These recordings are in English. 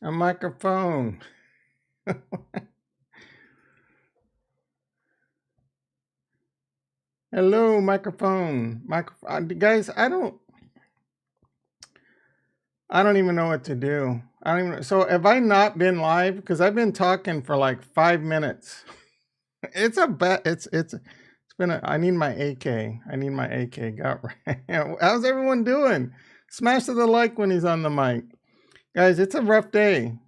A microphone. Hello, microphone. Guys, I don't even know what to do. I don't even. So have I not been live? Because I've been talking for like 5 minutes. It's a bet. It's been a. I need my AK. I need my AK. Got right. How's everyone doing? Smash to the like when he's on the mic, guys. It's a rough day.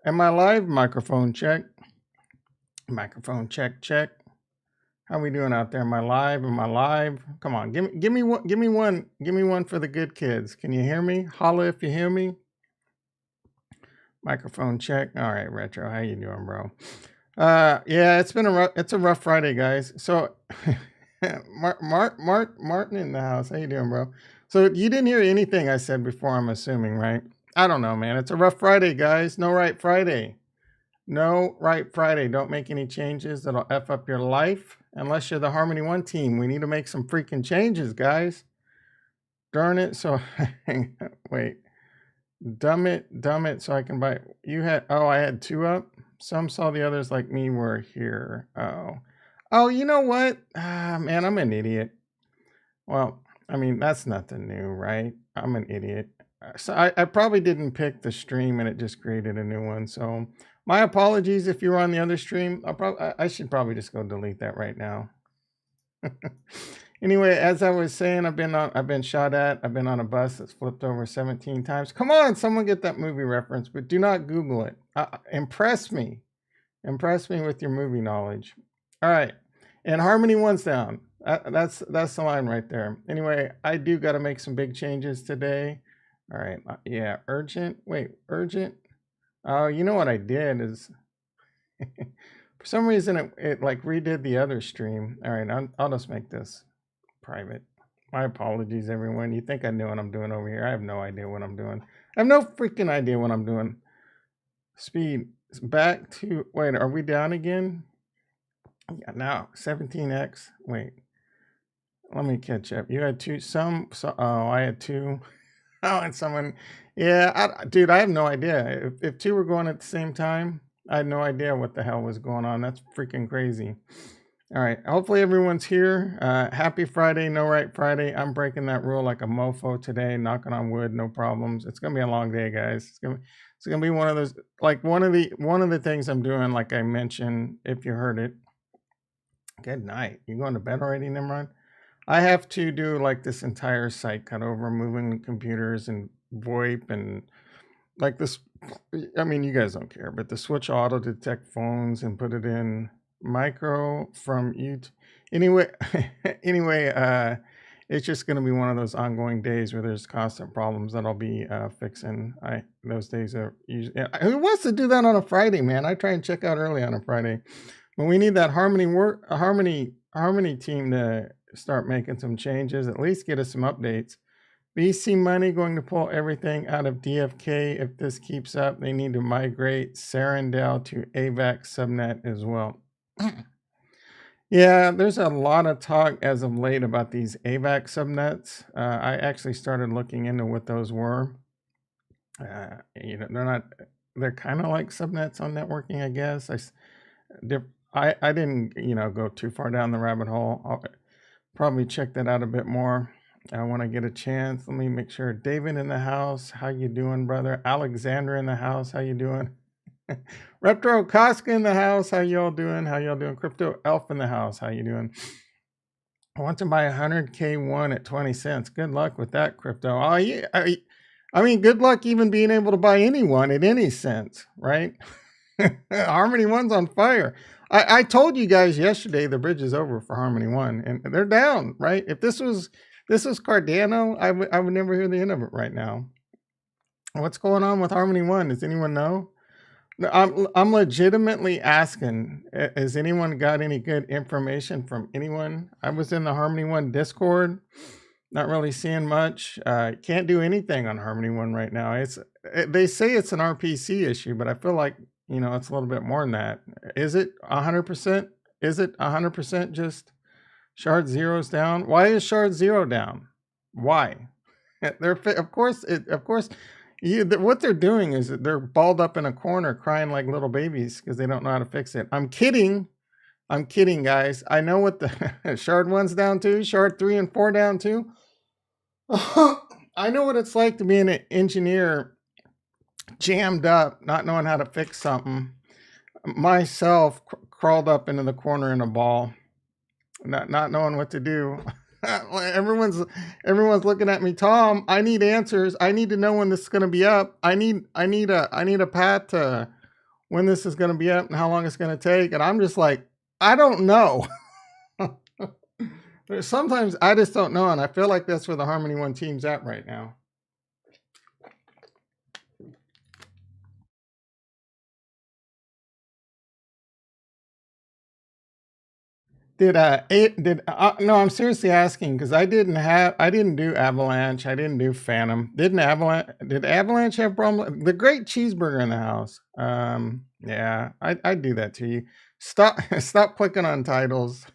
Am I live? Microphone check. Microphone check. Check. How we doing out there? Am I live? Am I live? Come on, give me one, give me one for the good kids. Can you hear me? Holla if you hear me. Microphone check. All right, Retro, how you doing, bro? Yeah, it's a rough Friday, guys. So, Martin in the house. How you doing, bro? So you didn't hear anything I said before, I'm assuming, right? I don't know, man. It's a rough Friday, guys. No right Friday. No right Friday. Don't make any changes that'll F up your life unless you're the Harmony One team. We need to make some freaking changes, guys. Darn it. So, wait. Dumb it so I can buy. I had two up. Some saw the others like me were here. Oh, you know what? Man, I'm an idiot. Well, I mean, that's nothing new, right? I'm an idiot. So I probably didn't pick the stream and it just created a new one. So my apologies if you were on the other stream. I should probably just go delete that right now. Anyway, as I was saying, I've been shot at. I've been on a bus that's flipped over 17 times. Come on, someone get that movie reference, but do not Google it. Impress me with your movie knowledge. All right, and Harmony One's down. That's the line right there. Anyway, I do got to make some big changes today. All right, yeah, urgent. Wait, urgent. Oh, you know what I did is, for some reason it like redid the other stream. All right, I'll just make this private. My apologies, everyone. You think I know what I'm doing over here? I have no idea what I'm doing. I have no freaking idea what I'm doing. Speed back to. Wait, are we down again? Yeah, now 17x. Wait, let me catch up. You had two. Oh, I had two. Oh, and someone. Yeah, dude, I have no idea. If two were going at the same time, I had no idea what the hell was going on. That's freaking crazy. All right. Hopefully everyone's here. Happy Friday, no right Friday. I'm breaking that rule like a mofo today. Knocking on wood, no problems. It's gonna be a long day, guys. It's gonna be one of those, like one of the things I'm doing, like I mentioned, if you heard it. Good night. You going to bed already, Nimrod? I have to do like this entire site cut over, moving computers and VoIP and like this. I mean, you guys don't care, but the switch auto detect phones and put it in micro from YouTube. Anyway, it's just going to be one of those ongoing days where there's constant problems that I'll be fixing. Those days are usually. Who wants to do that on a Friday, man? I try and check out early on a Friday, but we need that Harmony team to start making some changes. At least get us some updates. VC money going to pull everything out of DFK. If this keeps up, they need to migrate Sarandale to AVAX subnet as well. Yeah, there's a lot of talk as of late about these AVAX subnets. I actually started looking into what those were. They're kind of like subnets on networking, I guess. I didn't, go too far down the rabbit hole. I'll probably check that out a bit more. When I get a chance. Let me make sure. David in the house, how you doing, brother? Alexander in the house, how you doing? Retro Koska in the house, how y'all doing? Crypto Elf in the house, how you doing? I want to buy 100K one at 20 cents. Good luck with that, crypto. Oh, yeah. I mean, good luck even being able to buy anyone at any cents, right? Harmony One's on fire. I told you guys yesterday the bridge is over for Harmony One, and they're down, right? If this was Cardano, I would never hear the end of it right now. What's going on with Harmony One? Does anyone know? I'm legitimately asking. Has anyone got any good information from anyone? I was in the Harmony One Discord, not really seeing much. Can't do anything on Harmony One right now. They say it's an RPC issue, but I feel like it's a little bit more than that. Is it 100%? Is it 100% just Shard Zero's down? Why is Shard Zero down? Why? Of course, What they're doing is that they're balled up in a corner crying like little babies because they don't know how to fix it. I'm kidding. I'm kidding, guys. I know what the shard 1's down to, shard 3 and 4 down to. I know what it's like to be an engineer jammed up, not knowing how to fix something. Myself crawled up into the corner in a ball, not knowing what to do. everyone's looking at me. Tom, I need answers. I need to know when this is going to be up. I need a path to when this is going to be up and how long it's going to take. And I'm just like, I don't know. Sometimes I just don't know, and I feel like that's where the Harmony One team's at right now. No, I'm seriously asking because I didn't do Avalanche, I didn't do Phantom. Did Avalanche have problem? The Great Cheeseburger in the house. Yeah, I do that to you. Stop clicking on titles.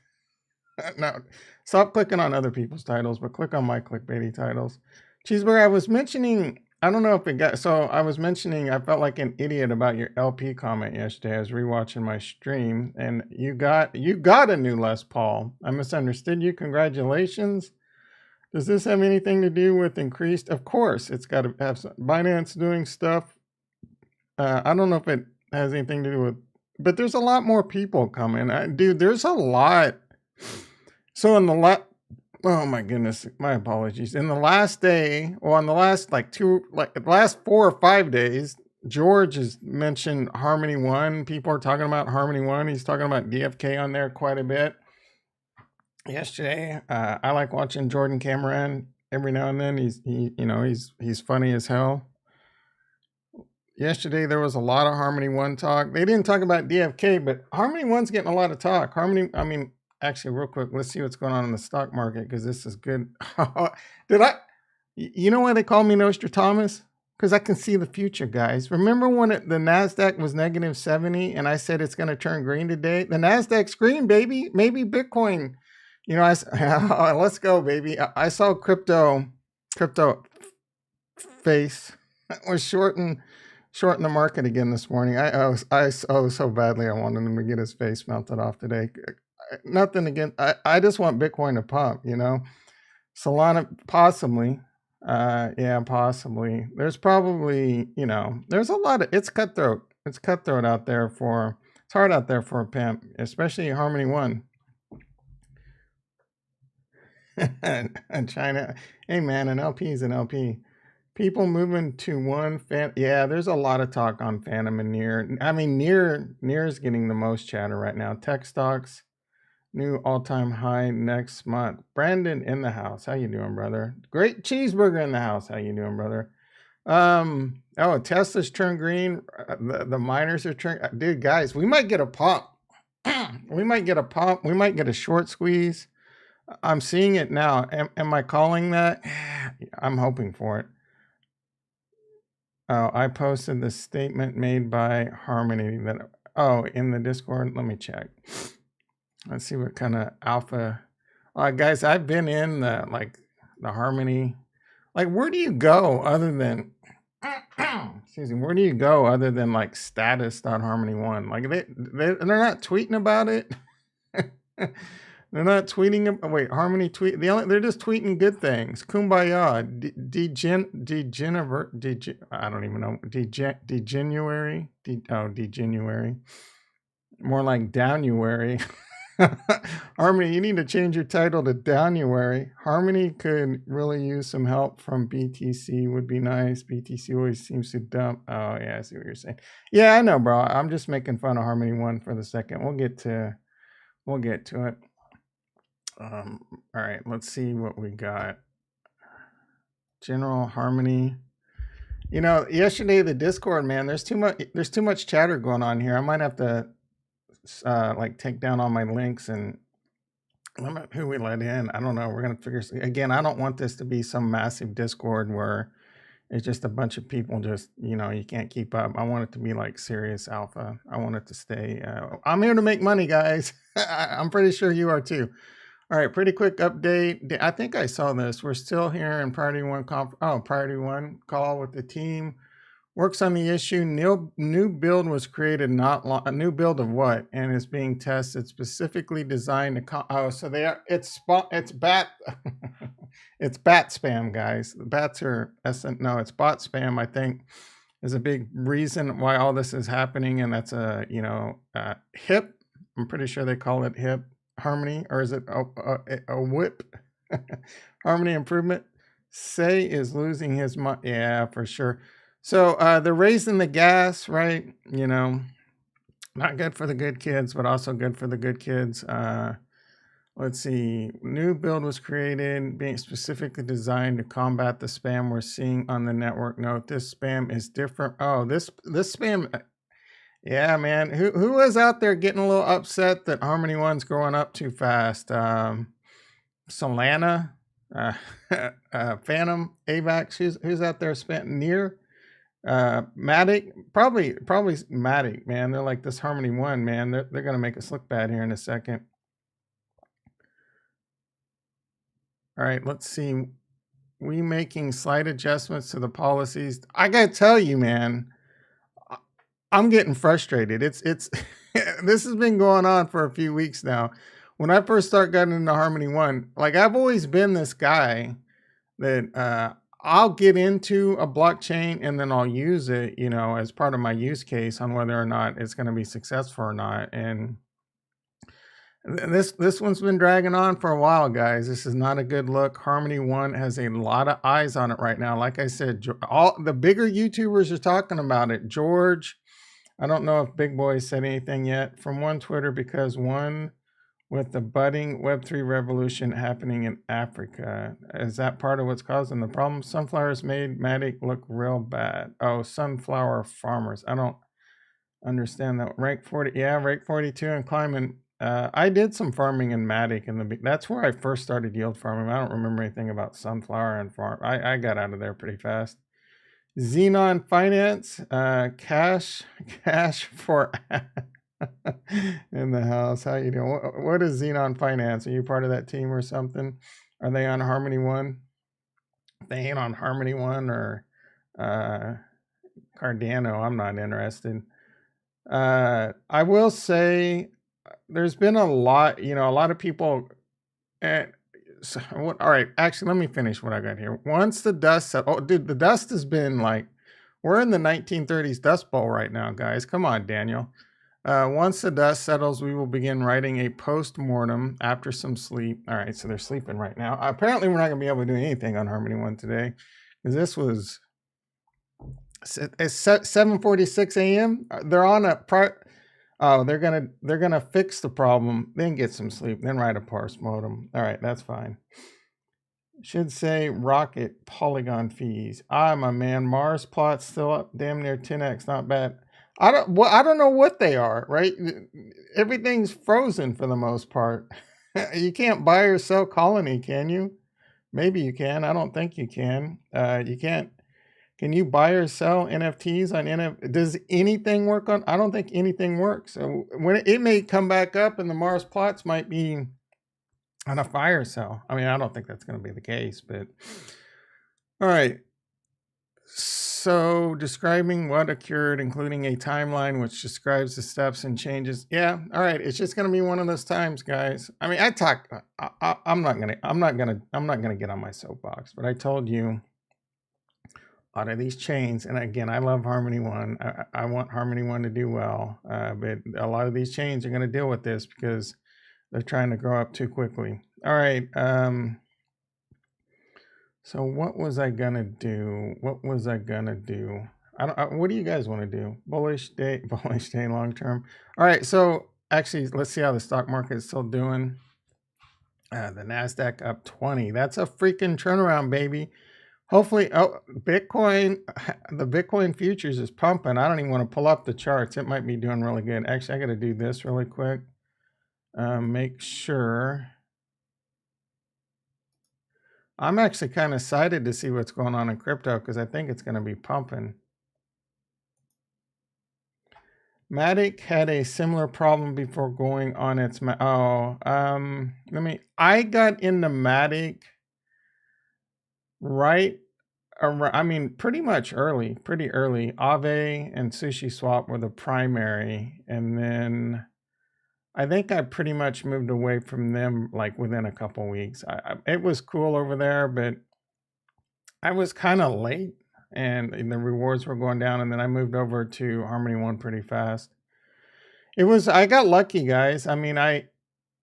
No, stop clicking on other people's titles, but click on my clickbaity titles. Cheeseburger, I was mentioning, I don't know if it got, so I was mentioning I felt like an idiot about your LP comment yesterday. I was rewatching my stream and you got a new Les Paul. I misunderstood you. Congratulations. Does this have anything to do with increased? Of course, it's got to have some, Binance doing stuff. I don't know if it has anything to do with, but there's a lot more people coming. Dude, there's a lot. So in the oh my goodness, my apologies. In the last day, or on the last the last 4 or 5 days, George has mentioned Harmony One. People are talking about Harmony One. He's talking about DFK on there quite a bit. Yesterday, I like watching Jordan Cameron every now and then. He's funny as hell. Yesterday there was a lot of Harmony One talk. They didn't talk about DFK, but Harmony One's getting a lot of talk. Actually, real quick, let's see what's going on in the stock market because this is good. You know why they call me Nostradamus? Because I can see the future, guys. Remember when the NASDAQ was negative 70 and I said it's going to turn green today? The NASDAQ's green, baby. Maybe Bitcoin. Let's go, baby. I saw crypto face was shorting the market again this morning. I so badly I wanted him to get his face melted off today. Nothing again. I just want Bitcoin to pump, Solana, possibly. Yeah, possibly. There's probably, there's a lot of, it's cutthroat. It's cutthroat out there it's hard out there for a pimp, especially Harmony One. And China. Hey man, an LP is an LP. People moving to one fan. Yeah, there's a lot of talk on Phantom and Near. Near is getting the most chatter right now. Tech stocks. New all-time high next month. Brandon in the house. How you doing, brother? Great Cheeseburger in the house. How you doing, brother? Tesla's turned green. The miners are turned. Dude, guys, we might get a pump. We might get a pump. We might get a short squeeze. I'm seeing it now. Am I calling that? I'm hoping for it. Oh, I posted the statement made by Harmony in the Discord. Let me check. Let's see what kind of alpha. Guys, I've been in the Harmony. Where do you go other than excuse me? Where do you go other than status.harmony one? They're not tweeting about it. They're not tweeting. Wait, Harmony tweet. They're just tweeting good things. Kumbaya. I don't even know. Degenuary. Degenuary. More like Downuary. Harmony, you need to change your title to Downuary. Harmony could really use some help from BTC. Would be nice. BTC always seems to dump. Oh yeah, I see what you're saying. Yeah, I know, bro. I'm just making fun of Harmony One for the second. We'll get to it. All right, let's see what we got. General Harmony. Yesterday the Discord, man, there's too much chatter going on here. I might have to take down all my links and limit who we let in. I don't know. We're gonna figure again. I don't want this to be some massive Discord where it's just a bunch of people just you can't keep up. I want it to be serious alpha. I want it to stay. I'm here to make money, guys. I'm pretty sure you are too. All right, pretty quick update. I think I saw this. We're still here in Priority One Priority One call with the team. Works on the issue. New build was created not long. A new build of what? And is being tested, specifically designed to. Oh, so they are. It's bat. It's bat spam, guys. The bats are. No, it's bot spam. I think is a big reason why all this is happening, and that's a HIP. I'm pretty sure they call it HIP Harmony, or is it a whip? Harmony improvement. Say is losing his money. Yeah, for sure. So they're raising the gas, right? Not good for the good kids, but also good for the good kids. Let's see. New build was created, being specifically designed to combat the spam we're seeing on the network. Note this spam is different. Oh, this spam. Yeah, man. Who was out there getting a little upset that Harmony One's growing up too fast? Solana, Phantom, AVAX. Who's out there spent near? Matic, probably Matic, man. They're like this Harmony One, man. They're gonna make us look bad here in a second. All right, let's see. We making slight adjustments to the policies. I gotta tell you, man, I'm getting frustrated. It's this has been going on for a few weeks now. When I first started getting into Harmony One, like I've always been this guy that I'll get into a blockchain and then I'll use it, as part of my use case on whether or not it's going to be successful or not. And this one's been dragging on for a while, guys. This is not a good look. Harmony One has a lot of eyes on it right now. Like I said, all the bigger YouTubers are talking about it. George, I don't know if Big Boy said anything yet from one Twitter, because one with the budding Web3 revolution happening in Africa. Is that part of what's causing the problem? Sunflowers made Matic look real bad. Oh, sunflower farmers. I don't understand that. Rank 40, yeah, rank 42 and climbing. I did some farming in Matic that's where I first started yield farming. I don't remember anything about sunflower and farm. I got out of there pretty fast. Xenon Finance, cash for in the house. How you doing? What is Xenon Finance? Are you part of that team or something? Are they on Harmony One? If they ain't on Harmony One or Cardano, I'm not interested. I will say there's been a lot, a lot of people. All right, actually, let me finish what I got here. Once the dust, oh, dude, the dust has been like, we're in the 1930s Dust Bowl right now, guys. Come on, Daniel. Once the dust settles, we will begin writing a post-mortem after some sleep. All right, so they're sleeping right now. Apparently, we're not going to be able to do anything on Harmony One today, because this was, it's 7:46 a.m. They're on a they're gonna fix the problem, then get some sleep, then write a post-mortem. All right, that's fine. Should say rocket polygon fees. My man, Mars plot still up damn near 10x. Not bad. I don't know what they are, right? Everything's frozen for the most part. You can't buy or sell Colony, can you? Maybe you can. I don't think you can. You can't. Can you buy or sell NFTs on NFT? Does anything work on? I don't think anything works. So when it may come back up, and the Mars plots might be on a fire sale. I mean, I don't think that's going to be the case, but all right. So describing what occurred, including a timeline which describes the steps and changes. Yeah, all right. It's just going to be one of those times, guys. I mean, I'm not gonna get on my soapbox, but I told you a lot of these chains, and again, I love Harmony One. I want Harmony One to do well, but a lot of these chains are going to deal with this because they're trying to grow up too quickly. All right. So what was I gonna do? What do you guys want to do? Bullish day, long term. All right. So actually, let's see how the stock market is still doing. The NASDAQ up 20. That's a freaking turnaround, baby. Hopefully, Bitcoin, the Bitcoin futures is pumping. I don't even want to pull up the charts. It might be doing really good. Actually, I got to do this really quick. Make sure. I'm actually kind of excited to see what's going on in crypto because I think it's going to be pumping. Matic had a similar problem before going on its. I got into Matic right I mean, pretty much pretty early. Aave and Sushi Swap were the primary, and then I think I pretty much moved away from them like within a couple weeks. It was cool over there, but I was kind of late, and the rewards were going down, and then I moved over to Harmony One pretty fast. I got lucky, guys. I mean,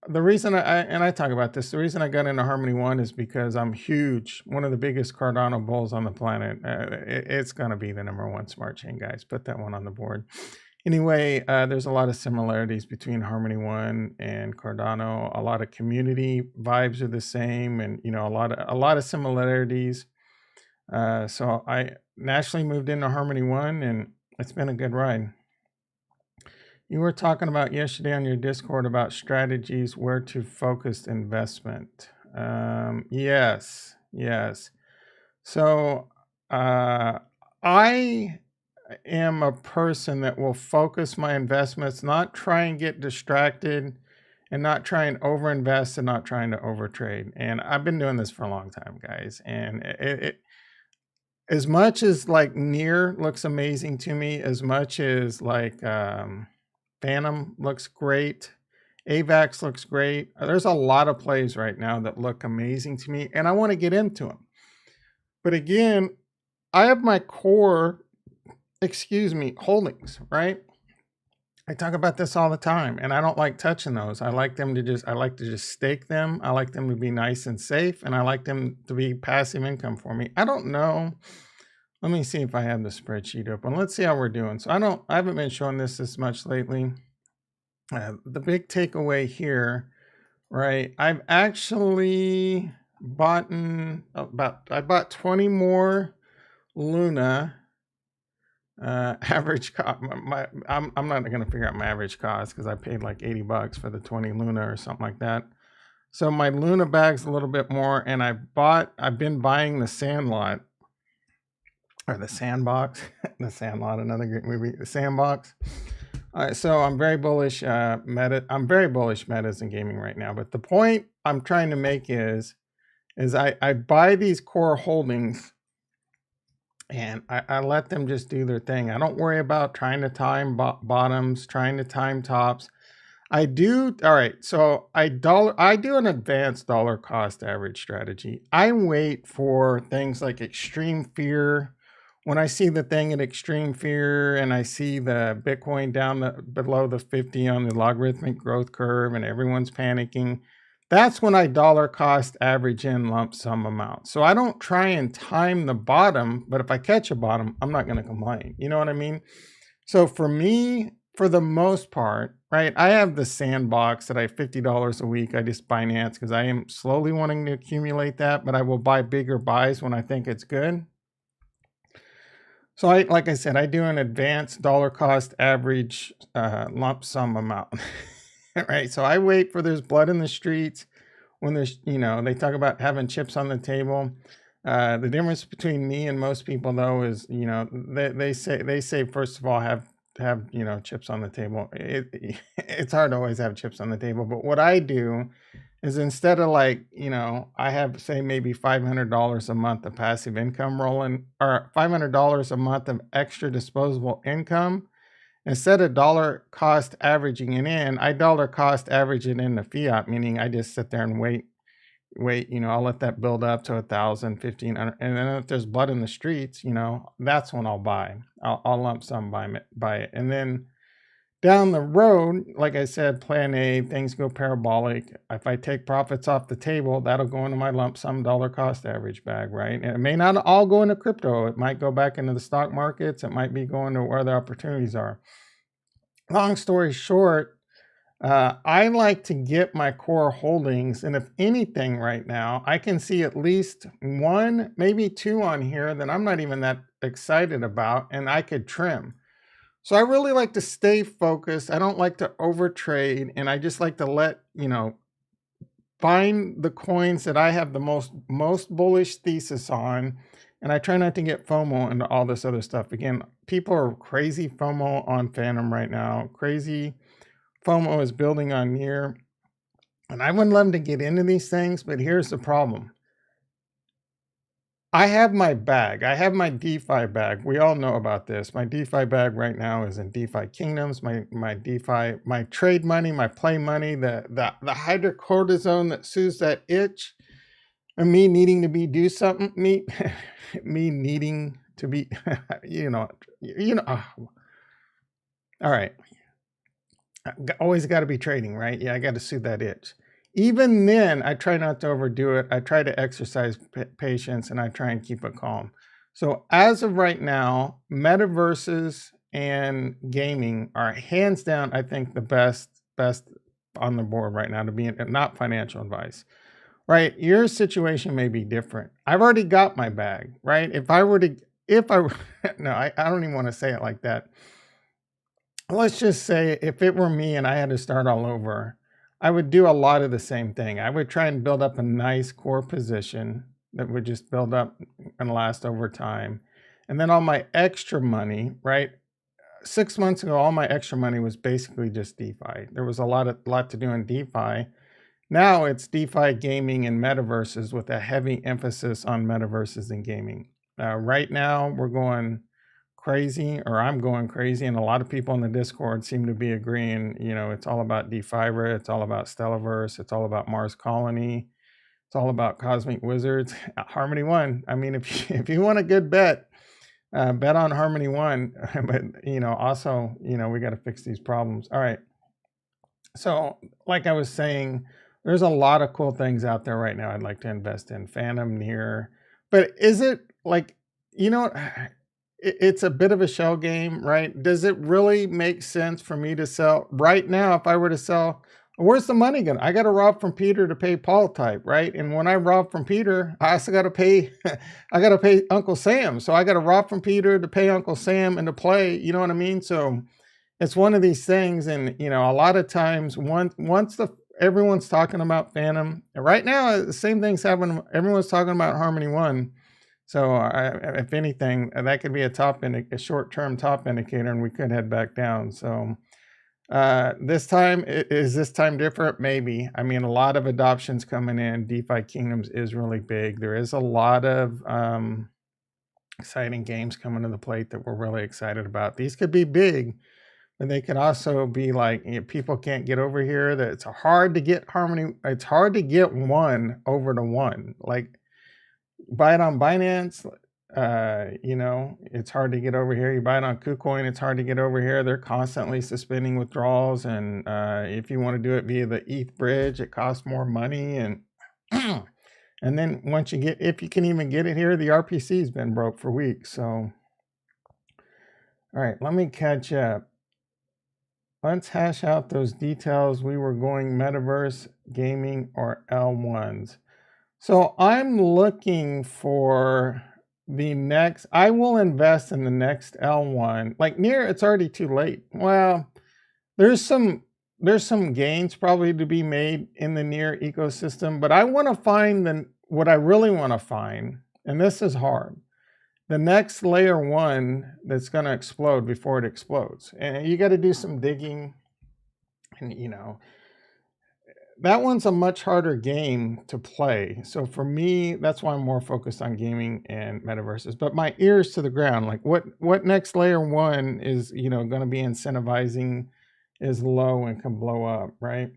the reason I talk about this, the reason I got into Harmony One is because I'm huge, one of the biggest Cardano bulls on the planet. It's gonna be the #1 smart chain, guys. Put that one on the board. Anyway, there's a lot of similarities between Harmony One and Cardano. A lot of community vibes are the same, and a lot of similarities. So I naturally moved into Harmony One, and it's been a good ride. You were talking about yesterday on your Discord about strategies where to focus investment. Yes. So I am a person that will focus my investments, not try and get distracted, and not try and overinvest, and not trying to overtrade. And I've been doing this for a long time, guys. And it as much as like near looks amazing to me, as much as like Phantom looks great, AVAX looks great. There's a lot of plays right now that look amazing to me, and I want to get into them. But again, I have my core, holdings, right? I talk about this all the time, and I don't like touching those. I like to just stake them. I like them to be nice and safe, and I like them to be passive income for me. I don't know. Let me see if I have the spreadsheet open. Let's see how we're doing. So I haven't been showing this much lately. The big takeaway here, right? I've actually bought I bought 20 more Luna. Average cost. I'm not going to figure out my average cost because I paid like $80 for the 20 Luna or something like that. So my Luna bag's a little bit more, and I've been buying the Sandlot. Or the Sandbox, the Sandlot, another great movie, the Sandbox. So I'm very bullish I'm very bullish metas in gaming right now. But the point I'm trying to make is I buy these core holdings, and I let them just do their thing. I don't worry about trying to time bottoms, trying to time tops. I do. All right. So I do an advanced dollar cost average strategy. I wait for things like extreme fear. When I see the thing at extreme fear, and I see the Bitcoin down below the 50 on the logarithmic growth curve, and everyone's panicking, that's when I dollar cost average in lump sum amount. So I don't try and time the bottom, but if I catch a bottom, I'm not going to complain. You know what I mean? So for me, for the most part, right, I have the Sandbox that I have $50 a week. I just Binance because I am slowly wanting to accumulate that, but I will buy bigger buys when I think it's good. So like I said, I do an advanced dollar cost average lump sum amount, right? So I wait for there's blood in the streets when there's, they talk about having chips on the table. The difference between me and most people though is, they say first of all, have chips on the table. It's hard to always have chips on the table, but what I do is instead of I have say maybe $500 a month of passive income rolling, or $500 a month of extra disposable income, instead of dollar cost averaging it in, I dollar cost average it into fiat, meaning I just sit there and wait, I'll let that build up to 1,000, 1,500. And then if there's blood in the streets, that's when I'll buy. I'll lump sum buy it. And then down the road, like I said, plan A, things go parabolic. If I take profits off the table, that'll go into my lump sum dollar cost average bag, right? And it may not all go into crypto. It might go back into the stock markets. It might be going to where the opportunities are. Long story short, I like to get my core holdings. And if anything right now, I can see at least one, maybe two on here that I'm not even that excited about, and I could trim. So I really like to stay focused. I don't like to overtrade, and I just like to let, find the coins that I have the most bullish thesis on, and I try not to get FOMO into all this other stuff. Again, people are crazy FOMO on Phantom right now. Crazy FOMO is building on Near, and I wouldn't love to get into these things, but here's the problem. I have my bag. I have my DeFi bag. We all know about this. My DeFi bag right now is in DeFi Kingdoms. My DeFi, my trade money, my play money, the hydrocortisone that soothes that itch, and me needing to be do something. Me me needing to be, you know, all right. Always got to be trading, right? Yeah, I got to soothe that itch. Even then, I try not to overdo it. I try to exercise patience, and I try and keep it calm. So as of right now, metaverses and gaming are hands down, I think, the best on the board right now to be not financial advice, right? Your situation may be different. I've already got my bag, right? If I no, I don't even want to say it like that. Let's just say if it were me and I had to start all over, I would do a lot of the same thing. I would try and build up a nice core position that would just build up and last over time. And then all my extra money, right? 6 months ago, all my extra money was basically just DeFi. There was a lot to do in DeFi. Now it's DeFi gaming and metaverses with a heavy emphasis on metaverses and gaming. Right now we're going crazy, or I'm going crazy, and a lot of people in the Discord seem to be agreeing. It's all about DeFi, it's all about Stellaverse, it's all about Mars Colony, it's all about Cosmic Wizards. Harmony One. I mean, if you want a good bet, bet on Harmony One. But also, we got to fix these problems. All right. So, like I was saying, there's a lot of cool things out there right now I'd like to invest in. Phantom, Near, but is it like, it's a bit of a shell game, right? Does it really make sense for me to sell right now? If I were to sell, where's the money going? I got to rob from Peter to pay Paul type, right? And when I rob from Peter, I also got to pay, I got to pay Uncle Sam. So I got to rob from Peter to pay Uncle Sam and to play, you know what I mean? So it's one of these things. And, a lot of times once everyone's talking about Phantom right now, the same thing's happening. Everyone's talking about Harmony One. So if anything, that could be a short-term top indicator, and we could head back down. So this time, is this time different? Maybe. I mean, a lot of adoptions coming in. DeFi Kingdoms is really big. There is a lot of exciting games coming to the plate that we're really excited about. These could be big, but they could also be like, people can't get over here. That it's hard to get Harmony. It's hard to get one over to one. Like, buy it on Binance, it's hard to get over here. You buy it on KuCoin, it's hard to get over here. They're constantly suspending withdrawals, and if you want to do it via the ETH bridge, it costs more money. And and then if you can even get it here, the RPC's been broke for weeks. So, all right, let me catch up. Let's hash out those details. We were going metaverse, gaming, or L1s. So I'm looking for the next, I will invest in the next L1. Like Near, it's already too late. Well, there's some gains probably to be made in the Near ecosystem, but I want to find what I really want to find, and this is hard, the next layer one that's going to explode before it explodes. And you got to do some digging, and that one's a much harder game to play. So for me, that's why I'm more focused on gaming and metaverses. But my ears to the ground, like what next layer one is, going to be incentivizing is low and can blow up, right?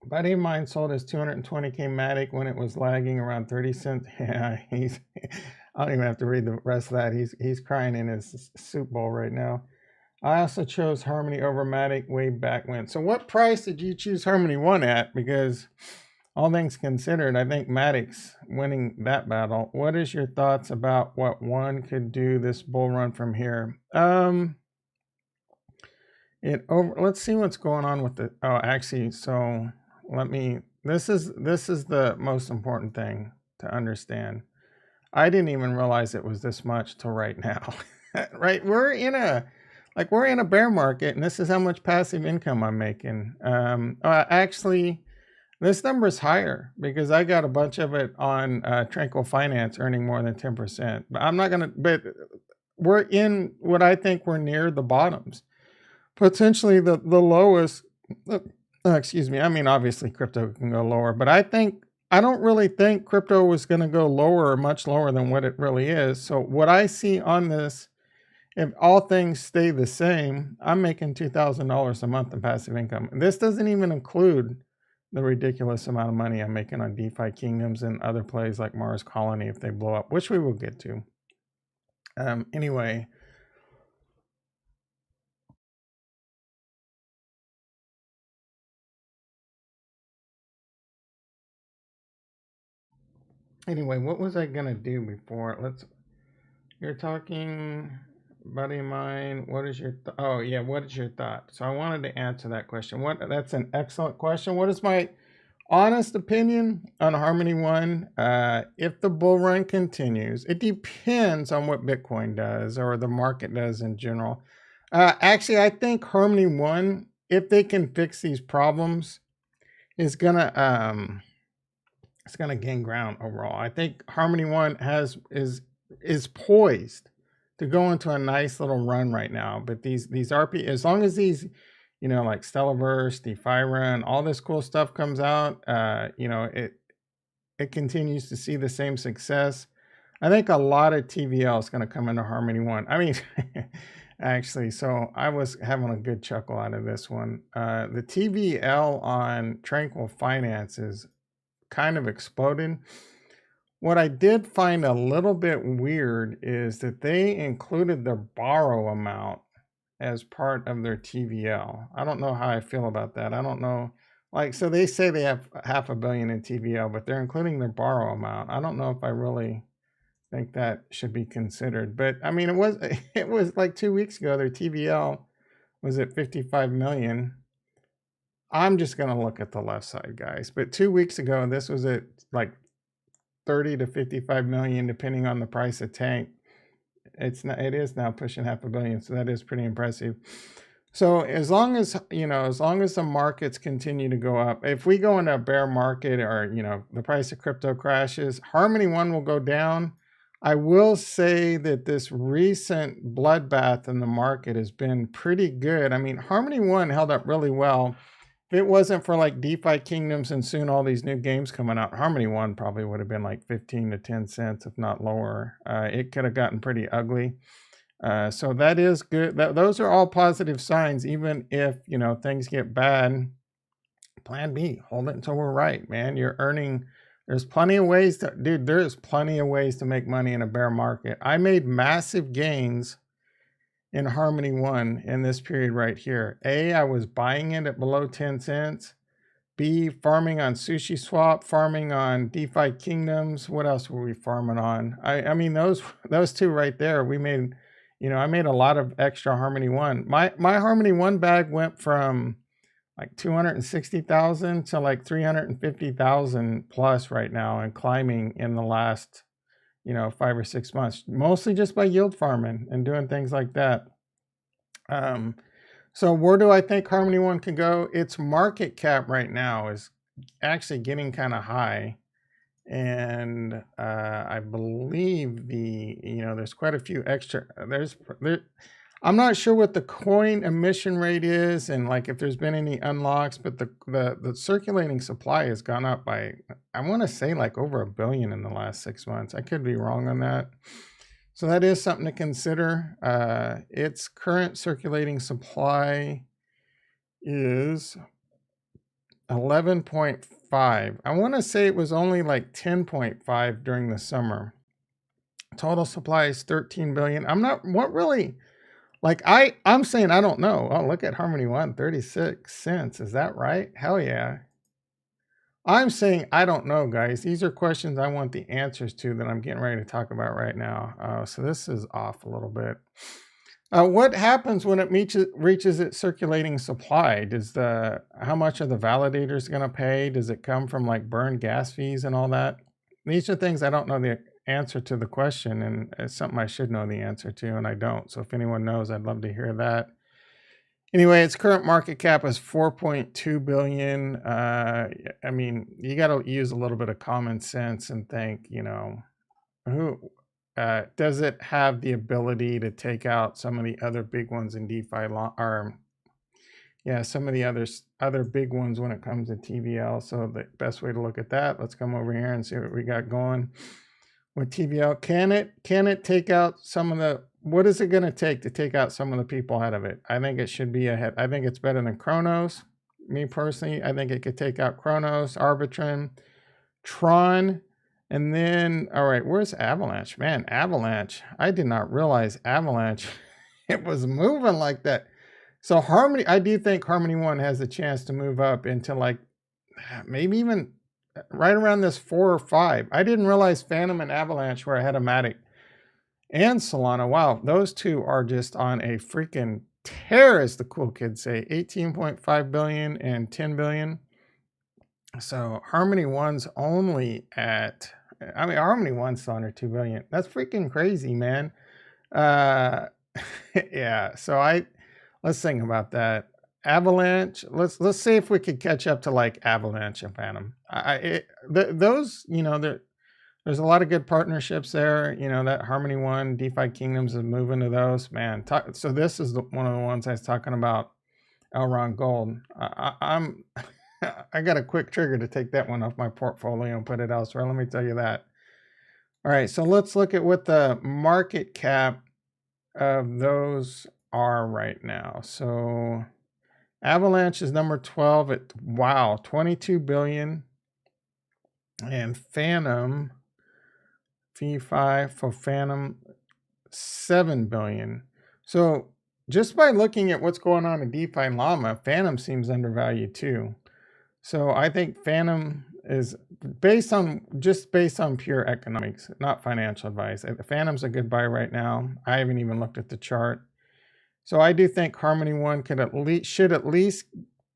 A buddy of mine sold his 220K Matic when it was lagging around 30 cents. Yeah, I don't even have to read the rest of that. He's crying in his soup bowl right now. I also chose Harmony over Matic way back when. So what price did you choose Harmony One at? Because all things considered, I think Matic's winning that battle. What is your thoughts about what one could do this bull run from here? Let's see what's going on with the, actually, so this is the most important thing to understand. I didn't even realize it was this much till right now, right? We're in a bear market, and this is how much passive income I'm making. Actually, this number is higher because I got a bunch of it on Tranquil Finance earning more than 10%. But we're in what I think we're near the bottoms. Potentially the lowest, excuse me, I mean, obviously crypto can go lower, but I think I don't really think crypto was going to go lower or much lower than what it really is. So what I see on this, if all things stay the same, I'm making $2,000 a month in passive income. And this doesn't even include the ridiculous amount of money I'm making on DeFi Kingdoms and other plays like Mars Colony if they blow up, which we will get to. Anyway. Anyway, what was I gonna do before? You're talking, buddy of mine. What is your? Oh yeah, what is your thought? So I wanted to answer that question. That's an excellent question. What is my honest opinion on Harmony One? If the bull run continues, it depends on what Bitcoin does or the market does in general. Actually, I think Harmony One, if they can fix these problems, is gonna it's going to gain ground overall. I think Harmony One is poised to go into a nice little run right now. But these RP, as long as these, like stellaverse, DeFi and all this cool stuff comes out, it continues to see the same success. I think a lot of TVL is going to come into Harmony One. I mean, actually, so I was having a good chuckle out of this one. The TVL on Tranquil Finance is kind of exploded. What I did find a little bit weird is that they included their borrow amount as part of their TVL. I don't know how I feel about that. I don't know. So they say they have $500 million in TVL, but they're including their borrow amount. I don't know if I really think that should be considered. But I mean, it was like 2 weeks ago, their TVL was at 55 million. I'm just going to look at the left side, guys. But 2 weeks ago, this was at like 30 to 55 million, depending on the price of tank. It is now pushing $500 million. So that is pretty impressive. So as long as the markets continue to go up, if we go into a bear market or, the price of crypto crashes, Harmony One will go down. I will say that this recent bloodbath in the market has been pretty good. I mean, Harmony One held up really well. If it wasn't for like DeFi Kingdoms and soon all these new games coming out, Harmony One probably would have been like 15 to 10 cents, if not lower. It could have gotten pretty ugly. So that is good. Those are all positive signs, even if, things get bad. Plan B, hold it until we're right, man. You're earning. There's plenty of ways there's plenty of ways to make money in a bear market. I made massive gains in Harmony One in this period right here. A, I was buying it at below 10 cents. B, farming on Sushi Swap, farming on DeFi Kingdoms. What else were we farming on? I mean, those two right there, we made, I made a lot of extra Harmony One. My Harmony One bag went from like 260,000 to like 350,000 plus right now and climbing in the last 5 or 6 months, mostly just by yield farming and doing things like that. So where do I think Harmony One can go? Its market cap right now is actually getting kind of high. And I believe there's quite a few extra, I'm not sure what the coin emission rate is and like if there's been any unlocks, but the circulating supply has gone up by, I want to say like over 1 billion in the last 6 months. I could be wrong on that. So that is something to consider. Its current circulating supply is 11.5. I want to say it was only like 10.5 during the summer. Total supply is 13 billion. I'm saying I don't know. Oh, look at Harmony One, 36 cents. Is that right? Hell yeah. I'm saying I don't know, guys. These are questions I want the answers to that I'm getting ready to talk about right now. So this is off a little bit. What happens when it reaches its circulating supply? How much are the validators going to pay? Does it come from like burned gas fees and all that? These are things I don't know the answer to the question, and it's something I should know the answer to, and I don't. So if anyone knows, I'd love to hear that. Anyway, its current market cap is 4.2 billion. I mean, you got to use a little bit of common sense and think, who does it have the ability to take out some of the other big ones in DeFi Yeah, some of the other big ones when it comes to TVL. So the best way to look at that, let's come over here and see what we got going with TVL. Can it take out some of the, what is it going to take out some of the people ahead of it? I think it should be ahead. I think it's better than Chronos. Me personally, I think it could take out Chronos, Arbitrum, Tron, and then, all right, where's Avalanche? Man, Avalanche. I did not realize Avalanche, it was moving like that. So Harmony, I do think Harmony One has a chance to move up into like maybe even right around this 4 or 5. I didn't realize Phantom and Avalanche were ahead of Matic and Solana. Wow, those two are just on a freaking tear, as the cool kids say. 18.5 billion and 10 billion. So Harmony One's only at, I mean, Harmony One's under 2 billion. That's freaking crazy, man. Yeah, so let's think about that. Avalanche, let's see if we could catch up to like Avalanche and Phantom. Those, you know, there's a lot of good partnerships there. You know, that Harmony One, DeFi Kingdoms is moving to those, man. So this is one of the ones I was talking about, Elrond Gold. I got a quick trigger to take that one off my portfolio and put it elsewhere. Let me tell you that. All right, so let's look at what the market cap of those are right now. So Avalanche is number 12 at, wow, 22 billion. And Phantom, V5 for Phantom, 7 billion. So just by looking at what's going on in DeFi and Llama, Phantom seems undervalued too. So I think Phantom is based on pure economics, not financial advice. Phantom's a good buy right now. I haven't even looked at the chart. So I do think Harmony One should at least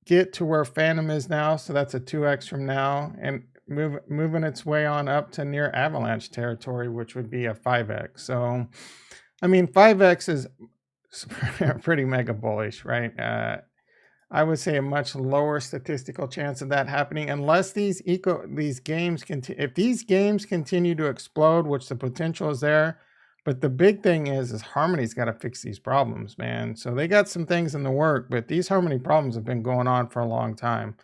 get to where Phantom is now. So that's a 2x from now, and moving its way on up to near Avalanche territory, which would be a 5x. So, I mean, 5x is pretty mega bullish, right? I would say a much lower statistical chance of that happening unless these games if these games continue to explode, which the potential is there. But the big thing is Harmony's got to fix these problems, man. So they got some things in the work, but these Harmony problems have been going on for a long time.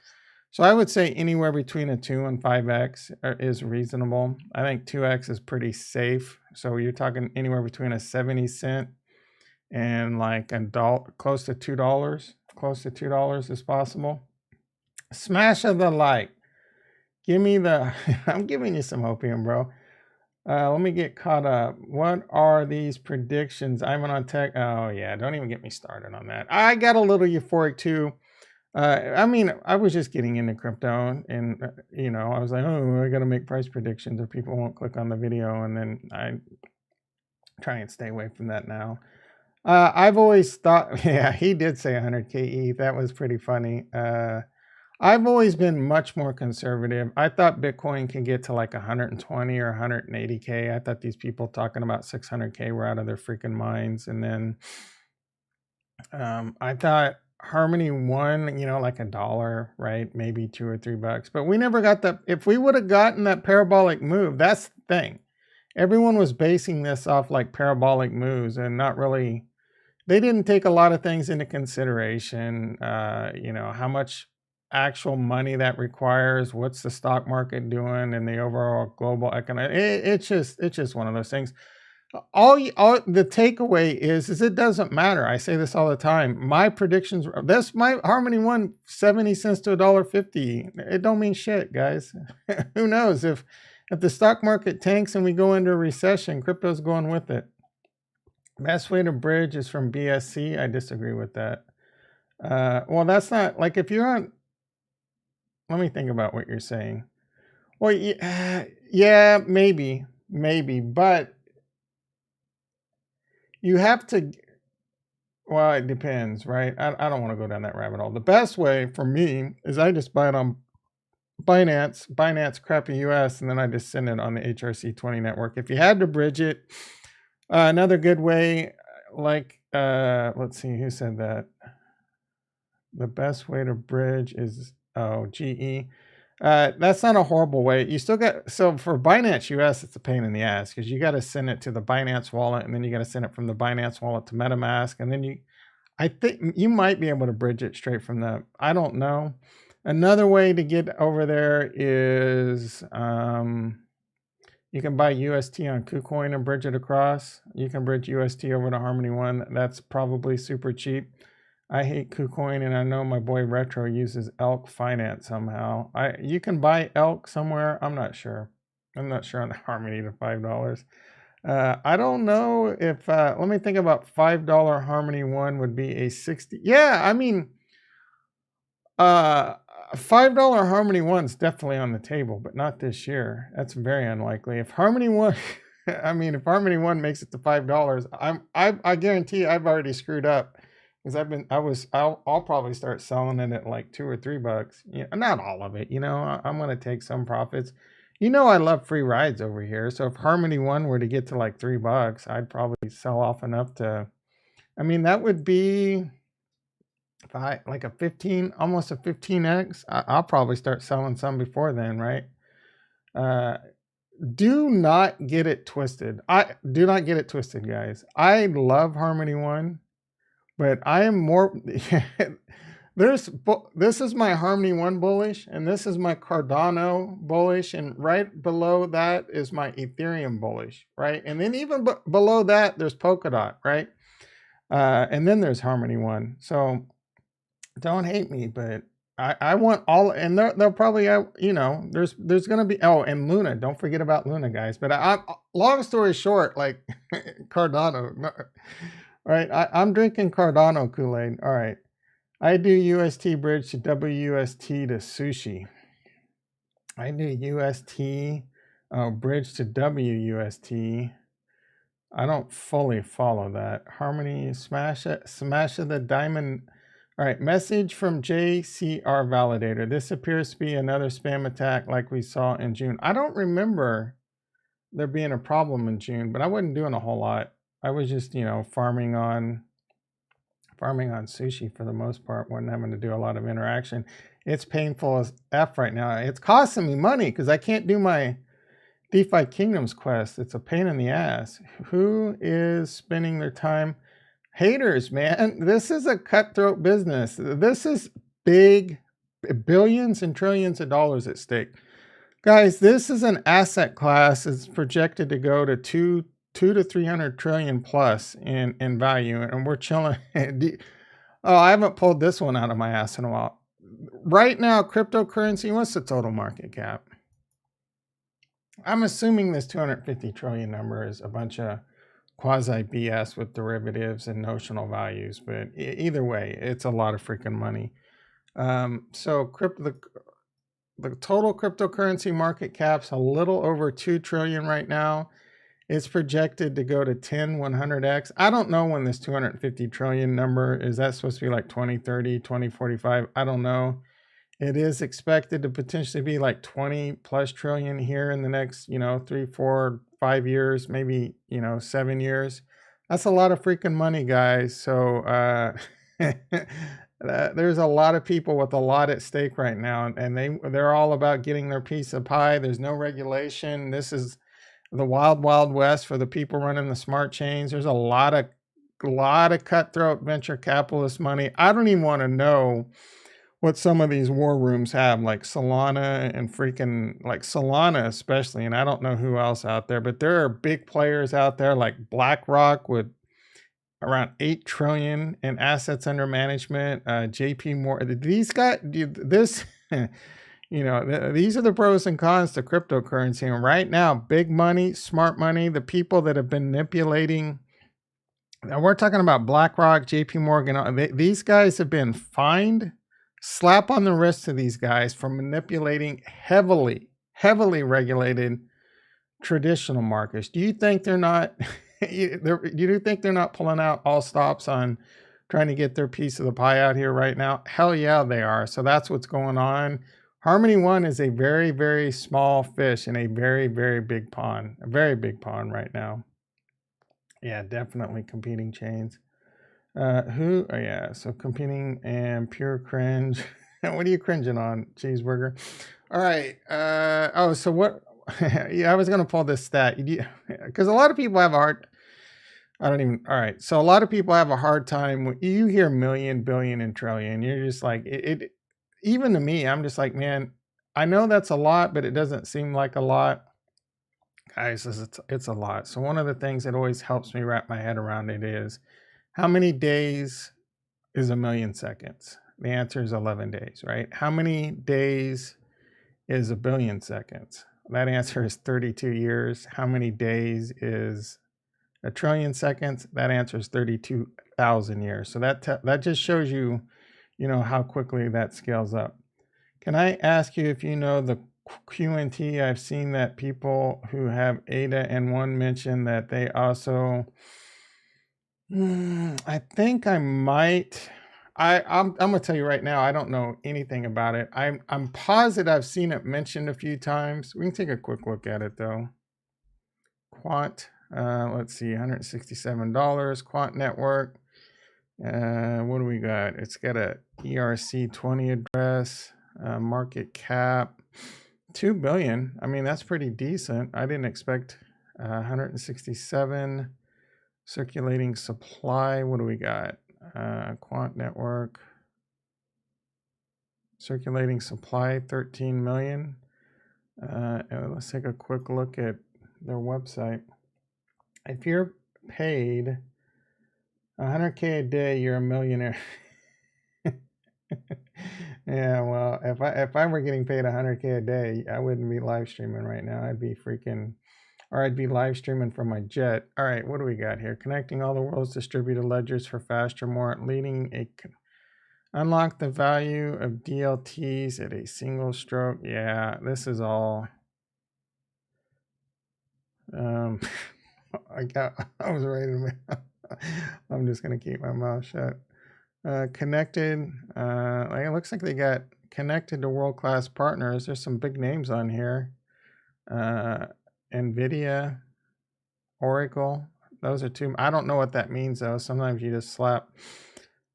So I would say anywhere between a 2 and 5x is reasonable. I think 2x is pretty safe. So you're talking anywhere between a 70 cent and like $1, close to $2. Close to $2 is possible. Smash of the like. Give me the, I'm giving you some opium, bro. Let me get caught up. What are these predictions? I'm on tech. Oh yeah, don't even get me started on that. I got a little euphoric too. I mean, I was just getting into crypto and, you know, I was like, oh, I got to make price predictions or people won't click on the video. And then I try and stay away from that now. I've always thought, yeah, he did say 100K ETH. That was pretty funny. I've always been much more conservative. I thought Bitcoin can get to like 120 or 180K. I thought these people talking about 600K were out of their freaking minds. And then I thought Harmony One, you know, like $1, right? Maybe $2 or $3. But we never got that. If we would have gotten that parabolic move, that's the thing. Everyone was basing this off like parabolic moves and not really, they didn't take a lot of things into consideration. You know, how much actual money that requires, what's the stock market doing, and the overall global economy. It's just one of those things. All the takeaway is it doesn't matter. I say this all the time. My predictions, that's my Harmony One, 70 cents to $1.50. It don't mean shit, guys. Who knows if the stock market tanks and we go into a recession, crypto's going with it. Best way to bridge is from BSC. I disagree with that. Well, that's not like if you're on. Let me think about what you're saying. Well, yeah, maybe, but you have to. Well, it depends, right? I don't want to go down that rabbit hole. The best way for me is I just buy it on Binance crappy US, and then I just send it on the HRC20 network. If you had to bridge it, another good way, like, let's see, who said that? The best way to bridge is, GE. That's not a horrible way. You still got, so for Binance US, it's a pain in the ass because you got to send it to the Binance wallet, and then you got to send it from the Binance wallet to MetaMask, and then I think you might be able to bridge it straight from that. I don't know. Another way to get over there is you can buy UST on KuCoin and bridge it across. You can bridge UST over to Harmony One. That's probably super cheap. I hate KuCoin, and I know my boy Retro uses Elk Finance somehow. You can buy Elk somewhere. I'm not sure. I'm not sure on the Harmony to $5. I don't know if let me think about $5 Harmony One would be a 60. Yeah, I mean, $5 Harmony One's definitely on the table, but not this year. That's very unlikely. If Harmony One, I mean, if Harmony One makes it to $5, I guarantee I've already screwed up because I'll probably start selling it at like $2 or $3. Yeah, not all of it. You know, I'm gonna take some profits. You know, I love free rides over here. So if Harmony One were to get to like $3, I'd probably sell off enough to. I mean, that would be. If I like a 15, almost a 15x, I'll probably start selling some before then, right? Do not get it twisted. Do not get it twisted, guys. I love Harmony One, but I am more. This is my Harmony One bullish, and this is my Cardano bullish, and right below that is my Ethereum bullish, right? And then even below that, there's Polkadot, right? And then there's Harmony One. So don't hate me, but I want all, and they'll probably, you know, there's going to be, oh, and Luna. Don't forget about Luna, guys. But long story short, like Cardano, no, all right, I'm drinking Cardano Kool-Aid. All right. I do UST bridge to WUST to sushi. I do UST bridge to WUST. I don't fully follow that. Harmony, smash of the diamond. All right, message from JCR Validator. This appears to be another spam attack like we saw in June. I don't remember there being a problem in June, but I wasn't doing a whole lot. I was just, you know, farming on sushi for the most part. Wasn't having to do a lot of interaction. It's painful as F right now. It's costing me money because I can't do my DeFi Kingdoms quest. It's a pain in the ass. Who is spending their time? Haters, man. This is a cutthroat business. This is big, billions and trillions of dollars at stake. Guys, this is an asset class. It's projected to go to 2 to 300 trillion plus in value, and we're chilling. Oh, I haven't pulled this one out of my ass in a while. Right now, cryptocurrency, what's the total market cap? I'm assuming this 250 trillion number is a bunch of quasi BS with derivatives and notional values, but either way, it's a lot of freaking money. So the total cryptocurrency market cap's a little over 2 trillion right now. It's projected to go to 100x. I don't know when this 250 trillion number is. That supposed to be like 2030, 2045? I don't know. It is expected to potentially be like 20 plus trillion here in the next, 3, 4, 5 years, maybe, 7 years. That's a lot of freaking money, guys. So there's a lot of people with a lot at stake right now, and they're all about getting their piece of pie. There's no regulation. This is the wild, wild west for the people running the smart chains. There's a lot of cutthroat venture capitalist money. I don't even want to know what some of these war rooms have, like Solana and freaking, like Solana especially, and I don't know who else out there, but there are big players out there like BlackRock with around 8 trillion in assets under management. JP Morgan, these guys, this, these are the pros and cons to cryptocurrency. And right now, big money, smart money, the people that have been manipulating. Now we're talking about BlackRock, JP Morgan. These guys have been fined. Slap on the wrist to these guys for manipulating heavily regulated traditional markets. Do you think they're not? Do you think they're not pulling out all stops on trying to get their piece of the pie out here right now? Hell yeah, they are. So that's what's going on. Harmony One is a very, very small fish in a very, very big pond. A very big pond right now. Yeah, definitely competing chains. Oh yeah, so competing and pure cringe. What are you cringing on, cheeseburger? All right. So what? Yeah, I was gonna pull this stat because a lot of people have I don't even. All right. So a lot of people have a hard time when you hear million, billion, and trillion. You're just like it. Even to me, I'm just like, man, I know that's a lot, but it doesn't seem like a lot. Guys, it's a lot. So one of the things that always helps me wrap my head around it is how many days is a million seconds? The answer is 11 days, right? How many days is a billion seconds? That answer is 32 years. How many days is a trillion seconds? That answer is 32,000 years. So that just shows you, how quickly that scales up. Can I ask you if you know the QNT? I've seen that people who have ADA and one mention that they also. I think I might. I'm gonna tell you right now. I don't know anything about it. I'm positive I've seen it mentioned a few times. We can take a quick look at it though. Quant. Let's see, $167. Quant network. What do we got? It's got a ERC20 address. Market cap 2 billion. I mean, that's pretty decent. I didn't expect 167. Circulating supply. What do we got? Quant network. Circulating supply 13 million. Let's take a quick look at their website. If you're paid 100K a day, you're a millionaire. Yeah, well, if I were getting paid 100K a day, I wouldn't be live streaming right now. I'd be live streaming from my jet. All right, what do we got here? Connecting all the world's distributed ledgers for faster, more unlock the value of DLTs at a single stroke. Yeah, this is all. I was ready to. I'm just gonna keep my mouth shut. Connected. It looks like they got connected to world-class partners. There's some big names on here. NVIDIA, Oracle. Those are two. I don't know what that means though. Sometimes you just slap.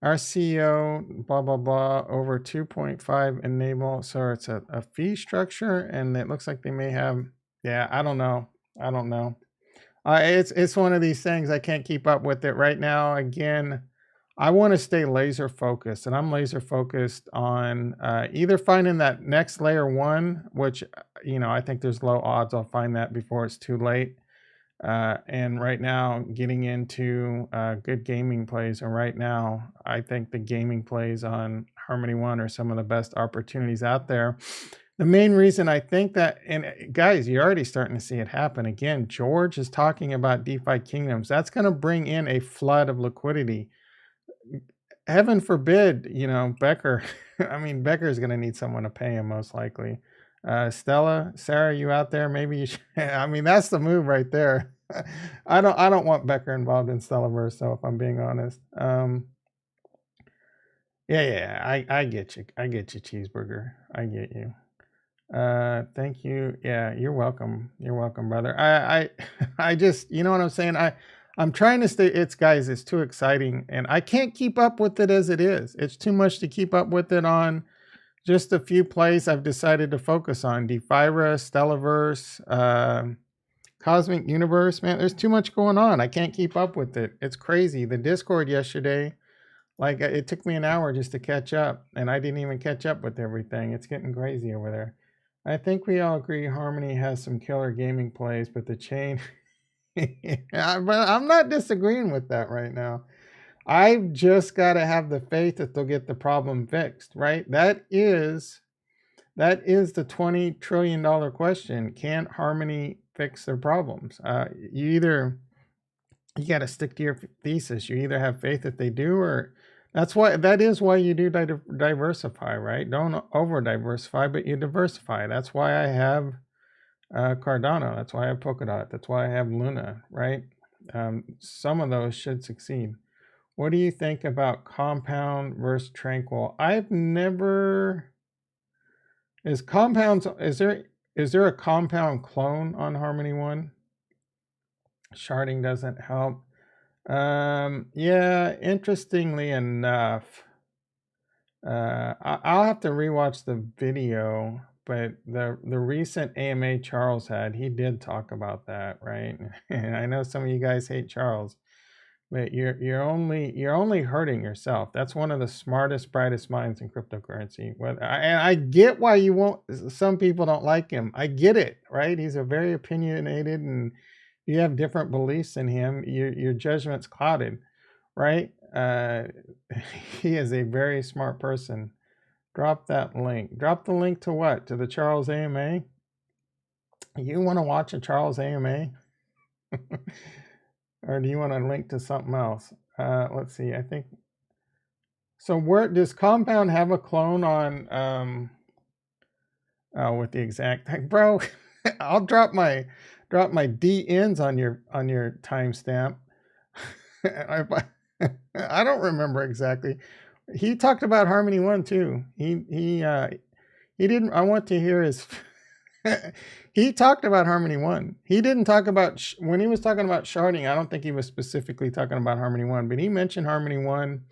Our CEO, blah, blah, blah, over 2.5 enable. So it's a fee structure, and it looks like they may have, yeah, I don't know. It's one of these things I can't keep up with it right now. Again, I want to stay laser focused, and I'm laser focused on either finding that next layer one, which, I think there's low odds I'll find that before it's too late. And right now getting into good gaming plays. And right now, I think the gaming plays on Harmony One are some of the best opportunities out there. The main reason I think that, and guys, you're already starting to see it happen. Again, George is talking about DeFi kingdoms. That's going to bring in a flood of liquidity. Heaven forbid, Becker. I mean, Becker is going to need someone to pay him most likely. Stella, Sarah, you out there? Maybe you should. I mean, that's the move right there. I don't want Becker involved in stellaverse, so if I'm being honest. Yeah, I get you. I get you, cheeseburger. I get you. Thank you. Yeah, you're welcome. You're welcome, brother. I just, you know what I'm saying? I'm trying to stay, it's too exciting, and I can't keep up with it as it is. It's too much to keep up with it on just a few plays I've decided to focus on. DeFira, Stellaverse, Cosmic Universe, man, there's too much going on. I can't keep up with it. It's crazy. The Discord yesterday, like it took me an hour just to catch up, and I didn't even catch up with everything. It's getting crazy over there. I think we all agree Harmony has some killer gaming plays, but the chain, but I'm not disagreeing with that right now. I've just got to have the faith that they'll get the problem fixed, right? That is the $20 trillion question. Can Harmony fix their problems? You got to stick to your thesis. You either have faith that they do, or that is why you do diversify, right? Don't over diversify, but you diversify. That's why I have Cardano. That's why I have Polkadot. That's why I have Luna, right? Some of those should succeed. What do you think about compound versus tranquil? I've never. Is there a compound clone on Harmony One? Sharding doesn't help. Yeah, interestingly enough, I'll have to rewatch the video, but the recent AMA Charles had, he did talk about that, right? And I know some of you guys hate Charles. but you're only hurting yourself. That's one of the smartest, brightest minds in cryptocurrency. And I get why you won't. Some people don't like him. I get it, right? He's a very opinionated, and you have different beliefs in him. Your judgment's clouded, right? He is a very smart person. Drop that link. Drop the link to what? To the Charles AMA? You want to watch a Charles AMA? Or do you want to link to something else? Let's see. I think so. Where does Compound have a clone on? With the exact thing, bro. I'll drop my DNs on your timestamp. I don't remember exactly. He talked about Harmony One too. He didn't. I want to hear his. He talked about Harmony One. He didn't talk about when he was talking about sharding. I don't think he was specifically talking about Harmony One, but he mentioned Harmony One.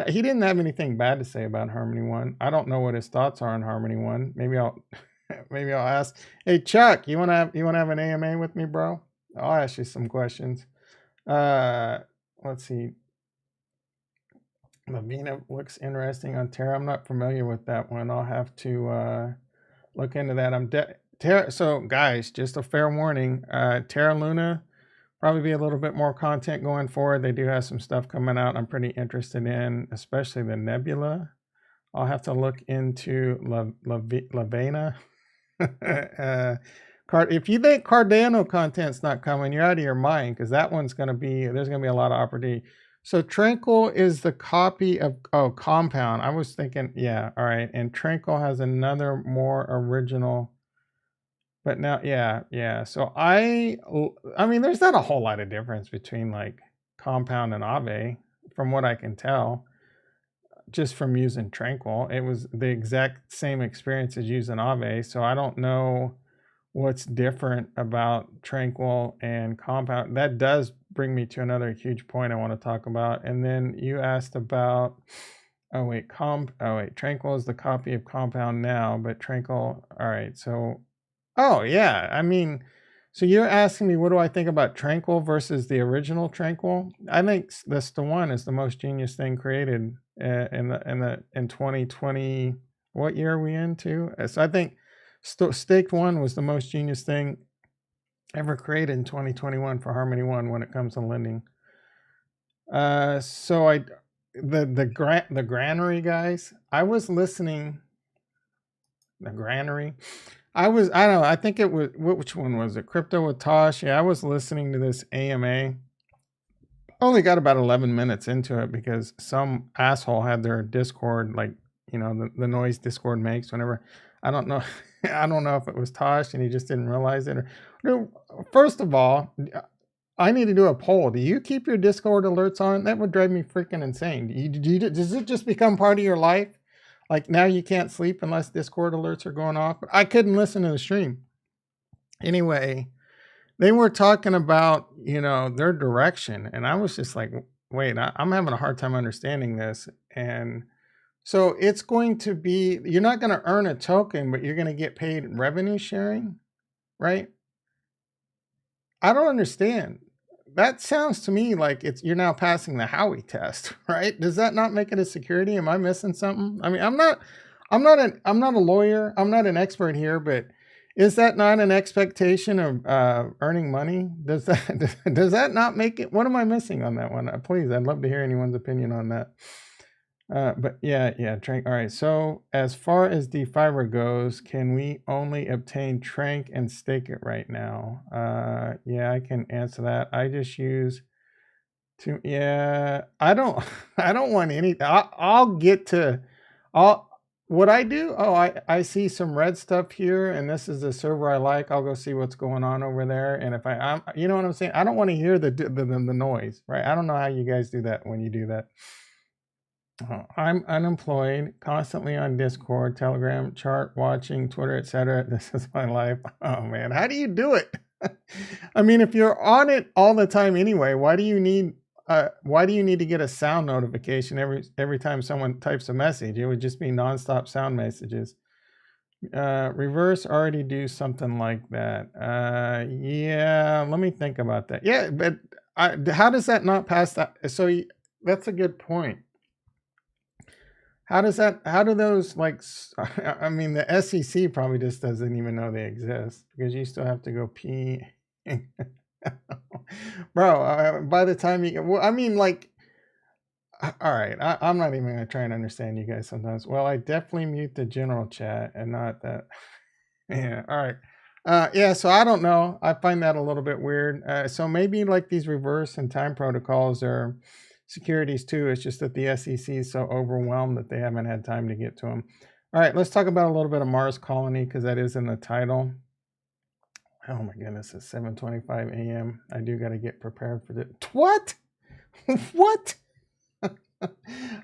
He didn't have anything bad to say about Harmony One. I don't know what his thoughts are on Harmony One. Maybe I'll ask. Hey Chuck, you want to have an AMA with me, bro? I'll ask you some questions. Let's see. Lavina looks interesting on Terra. I'm not familiar with that one. I'll have to look into that. So guys, just a fair warning. Terra Luna, probably be a little bit more content going forward. They do have some stuff coming out I'm pretty interested in, especially the Nebula. I'll have to look into Lavena. If you think Cardano content's not coming, you're out of your mind, because that one's there's gonna be a lot of opportunity. So Tranquil is the copy of Compound. I was thinking, yeah, all right. And Tranquil has another more original. But now, yeah. So I mean, there's not a whole lot of difference between like Compound and Aave, from what I can tell, just from using Tranquil. It was the exact same experience as using Aave. So I don't know what's different about Tranquil and Compound. That does bring me to another huge point I want to talk about. And then you asked about, Tranquil is the copy of Compound now, but Tranquil, all right, so, oh yeah, I mean, so you're asking me what do I think about Tranquil versus the original Tranquil? I think the One is the most genius thing created in 2020. What year are we into? So I think Staked One was the most genius thing ever created in 2021 for Harmony One when it comes to lending. So the Granary guys, I was listening. The Granary, I don't know. I think it was, which one was it? Crypto with Tosh. Yeah, I was listening to this AMA. Only got about 11 minutes into it because some asshole had their Discord, like, you know, the noise Discord makes whenever. I don't know. I don't know if it was Tosh and he just didn't realize it. First of all, I need to do a poll. Do you keep your Discord alerts on? That would drive me freaking insane. Does it just become part of your life? Like now you can't sleep unless Discord alerts are going off. But I couldn't listen to the stream. Anyway, they were talking about, you know, their direction. And I was just like, wait, I'm having a hard time understanding this. And so it's going to be, you're not going to earn a token, but you're going to get paid revenue sharing, right? I don't understand. That sounds to me like you're now passing the Howey test, right? Does that not make it a security? Am I missing something? I mean, I'm not a lawyer. I'm not an expert here, but is that not an expectation of earning money? Does that not make it? What am I missing on that one? Please, I'd love to hear anyone's opinion on that. But yeah. Trank. All right. So as far as DeFi goes, can we only obtain Trank and stake it right now? Yeah, I can answer that. I just use I don't want any. What I do. Oh, I see some red stuff here, and this is the server I like. I'll go see what's going on over there. And if I'm, you know what I'm saying? I don't want to hear the noise, right? I don't know how you guys do that when you do that. I'm unemployed, constantly on Discord, Telegram, chart watching, Twitter, etc. This is my life. Oh man, how do you do it? I mean, if you're on it all the time anyway, why do you need to get a sound notification every time someone types a message? It would just be nonstop sound messages. Reverse already do something like that. Yeah, let me think about that. Yeah, but how does that not pass that? So that's a good point. How do those, like, I mean, the SEC probably just doesn't even know they exist, because you still have to go pee. Bro, by the time you, well, I mean, like, all right, I'm not even gonna try and understand you guys sometimes. Well, I definitely mute the general chat and not that. Yeah, all right. Yeah, so I don't know. I find that a little bit weird. So maybe like these reverse and time protocols are securities too. It's just that the SEC is so overwhelmed that they haven't had time to get to them. All right, let's talk about a little bit of Mars Colony, because that is in the title. Oh my goodness, it's 7:25 a.m. I do got to get prepared for this. What? What?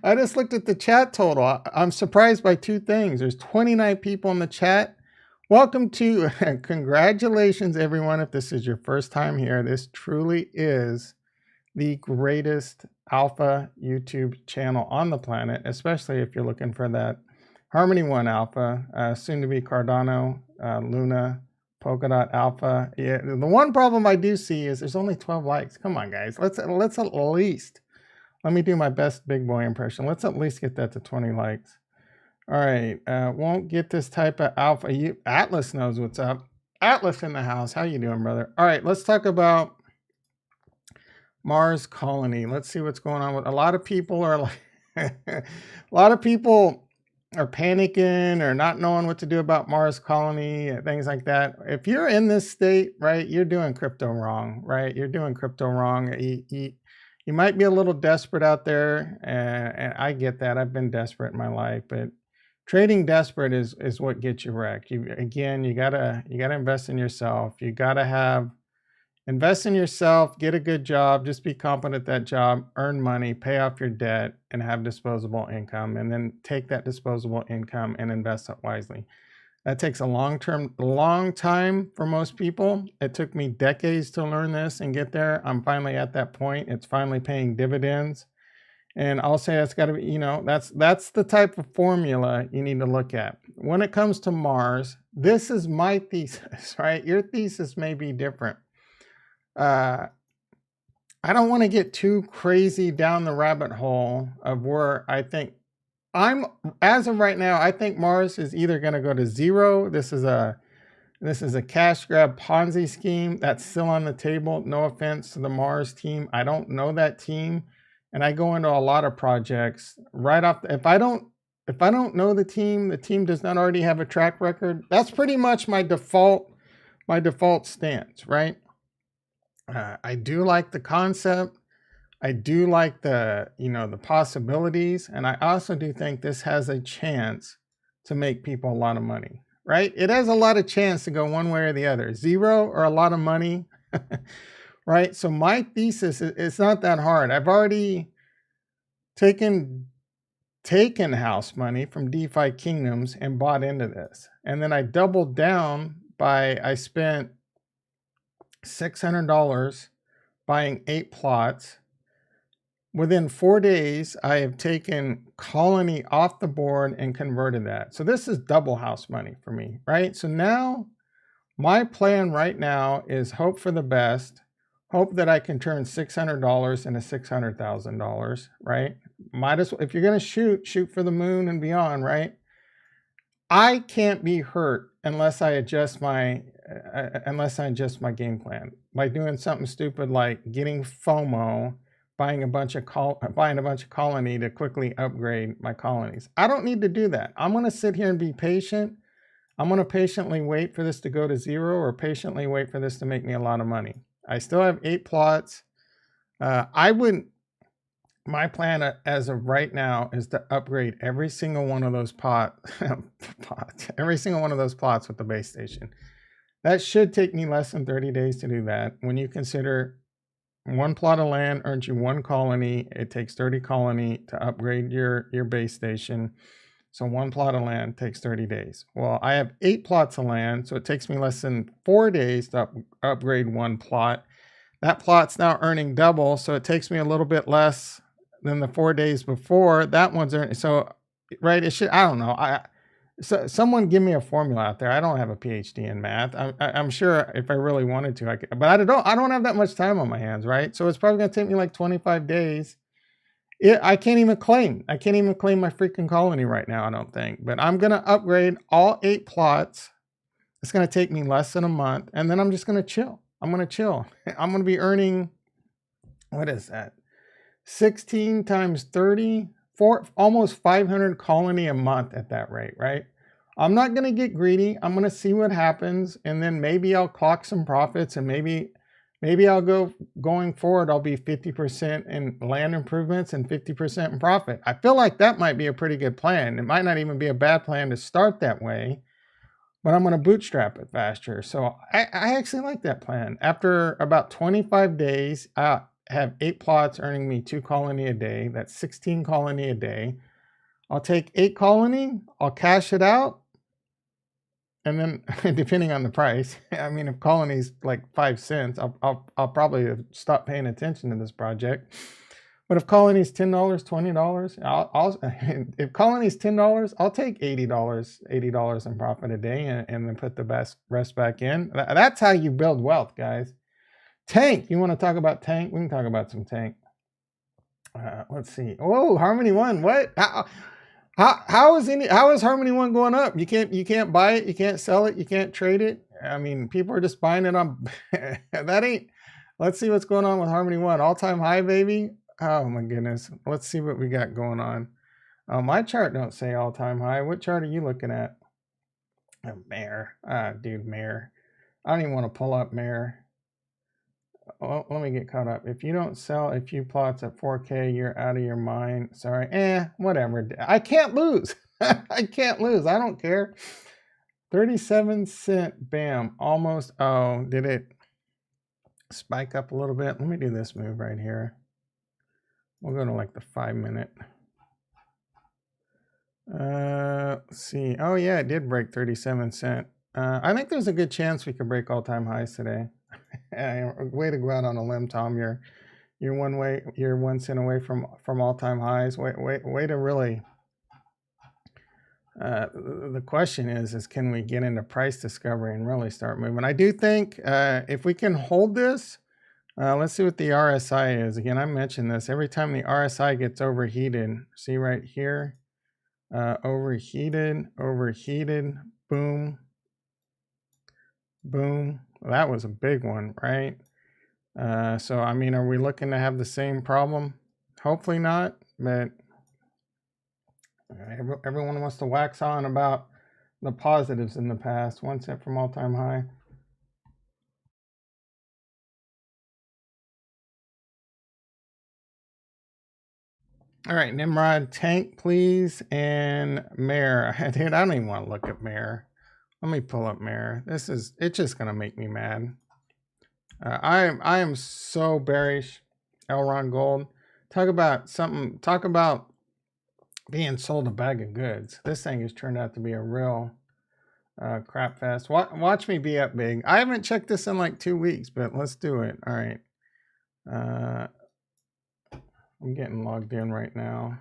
I just looked at the chat total. I'm surprised by two things. There's 29 people in the chat. Welcome to, congratulations everyone. If this is your first time here, this truly is the greatest alpha YouTube channel on the planet, especially if you're looking for that Harmony 1 alpha, soon to be Cardano, Luna, Polkadot alpha. Yeah, the one problem I do see is there's only 12 likes. Come on, guys. Let's at least, let me do my best big boy impression. Let's at least get that to 20 likes. All right, won't get this type of alpha. Atlas knows what's up. Atlas in the house. How you doing, brother? All right, let's talk about Mars Colony. Let's see what's going on with a lot of people are like, a lot of people are panicking or not knowing what to do about Mars Colony and things like that. If you're in this state, right, you're doing crypto wrong, right? You're doing crypto wrong. You might be a little desperate out there, and I get that. I've been desperate in my life, but trading desperate is what gets you wrecked. You gotta invest in yourself. You gotta invest in yourself, get a good job, just be competent at that job, earn money, pay off your debt, and have disposable income, and then take that disposable income and invest it wisely. That takes a long time for most people. It took me decades to learn this and get there. I'm finally at that point. It's finally paying dividends. And I'll say that's got to be, that's the type of formula you need to look at. When it comes to Mars, this is my thesis, right? Your thesis may be different. I don't want to get too crazy down the rabbit hole of where I think as of right now, I think Mars is either going to go to zero. This is a cash grab Ponzi scheme that's still on the table. No offense to the Mars team. I don't know that team. And I go into a lot of projects right off. If I don't know the team does not already have a track record. That's pretty much my default stance, right? I do like the concept. I do like the possibilities. And I also do think this has a chance to make people a lot of money, right? It has a lot of chance to go one way or the other, zero or a lot of money. Right? So my thesis, it's not that hard. I've already taken house money from DeFi Kingdoms and bought into this. And then I doubled down I spent $600 buying 8 plots. Within 4 days, I have taken Colony off the board and converted that. So this is double house money for me, right? So now my plan right now is hope for the best. Hope that I can turn $600 into $600,000, right? Might as well, if you're going to shoot for the moon and beyond, right? I can't be hurt unless I adjust my game plan by doing something stupid like getting FOMO, buying a bunch of colony to quickly upgrade my colonies. I don't need to do that. I'm going to sit here and be patient. I'm going to patiently wait for this to go to zero, or patiently wait for this to make me a lot of money. I still have 8 plots. My plan as of right now is to upgrade every single one of those every single one of those plots with the base station. That should take me less than 30 days to do that. When you consider 1 plot of land earns you 1 colony, it takes 30 colony to upgrade your base station. So 1 plot of land takes 30 days. Well, I have 8 plots of land, so it takes me less than 4 days to upgrade 1 plot. That plot's now earning double, so it takes me a little bit less than the 4 days before. That one's earning, so, right, it should, I don't know. So someone give me a formula out there. I don't have a PhD in math. I'm sure if I really wanted to, I could, but I don't have that much time on my hands, right? So it's probably gonna take me like 25 days. I can't even claim. I can't even claim my freaking colony right now, I don't think. But I'm gonna upgrade all 8 plots. It's gonna take me less than a month, and then I'm just gonna chill. I'm gonna chill. I'm gonna be earning, what is that? 16 times 30, almost 500 colony a month at that rate, right? I'm not going to get greedy. I'm going to see what happens, and then maybe I'll clock some profits, and maybe I'll going forward, I'll be 50% in land improvements and 50% in profit. I feel like that might be a pretty good plan. It might not even be a bad plan to start that way, but I'm going to bootstrap it faster. So I actually like that plan. After about 25 days, have 8 plots earning me 2 colony a day. That's 16 colony a day. I'll take 8 colony, I'll cash it out, and then depending on the price, I mean, if colony's like 5 cents, I'll probably stop paying attention to this project. But if colony's $10, $20, if colony's $10, I'll take $80 in profit a day, and then put the rest back in. That's how you build wealth, guys. Tank, you want to talk about tank? We can talk about some tank. Let's see. Oh, Harmony One. What? How is Harmony One going up? You can't buy it, you can't sell it, you can't trade it. I mean, people are just buying it on that ain't. Let's see what's going on with Harmony One. All-time high, baby. Oh my goodness. Let's see what we got going on. My chart don't say all-time high. What chart are you looking at? Mare. Dude, Mare. I don't even want to pull up Mare. Well, let me get caught up. If you don't sell a few plots at 4K, you're out of your mind. Sorry. Whatever. I can't lose. I can't lose. I don't care. 37 cent. Bam. Almost. Oh, did it spike up a little bit? Let me do this move right here. We'll go to like the 5-minute. Let's see. Oh, yeah, it did break 37 cent. I think there's a good chance we could break all-time highs today. Way to go out on a limb, Tom. You're 1 cent away from all-time highs. Way to really. The question is can we get into price discovery and really start moving? I do think if we can hold this, let's see what the RSI is. Again, I mentioned this every time the RSI gets overheated. See right here, overheated, boom, boom. Well, that was a big one, right? So, I mean, are we looking to have the same problem? Hopefully not, but everyone wants to wax on about the positives in the past. 1 cent from all-time high. All right, Nimrod, tank, please, and Mare. Dude, I don't even want to look at Mare. Let me pull up Mare. It's just gonna make me mad. I am so bearish. Elrond Gold. Talk about being sold a bag of goods. This thing has turned out to be a real crap fest. Watch me be up big. I haven't checked this in like 2 weeks, but let's do it. All right. I'm getting logged in right now.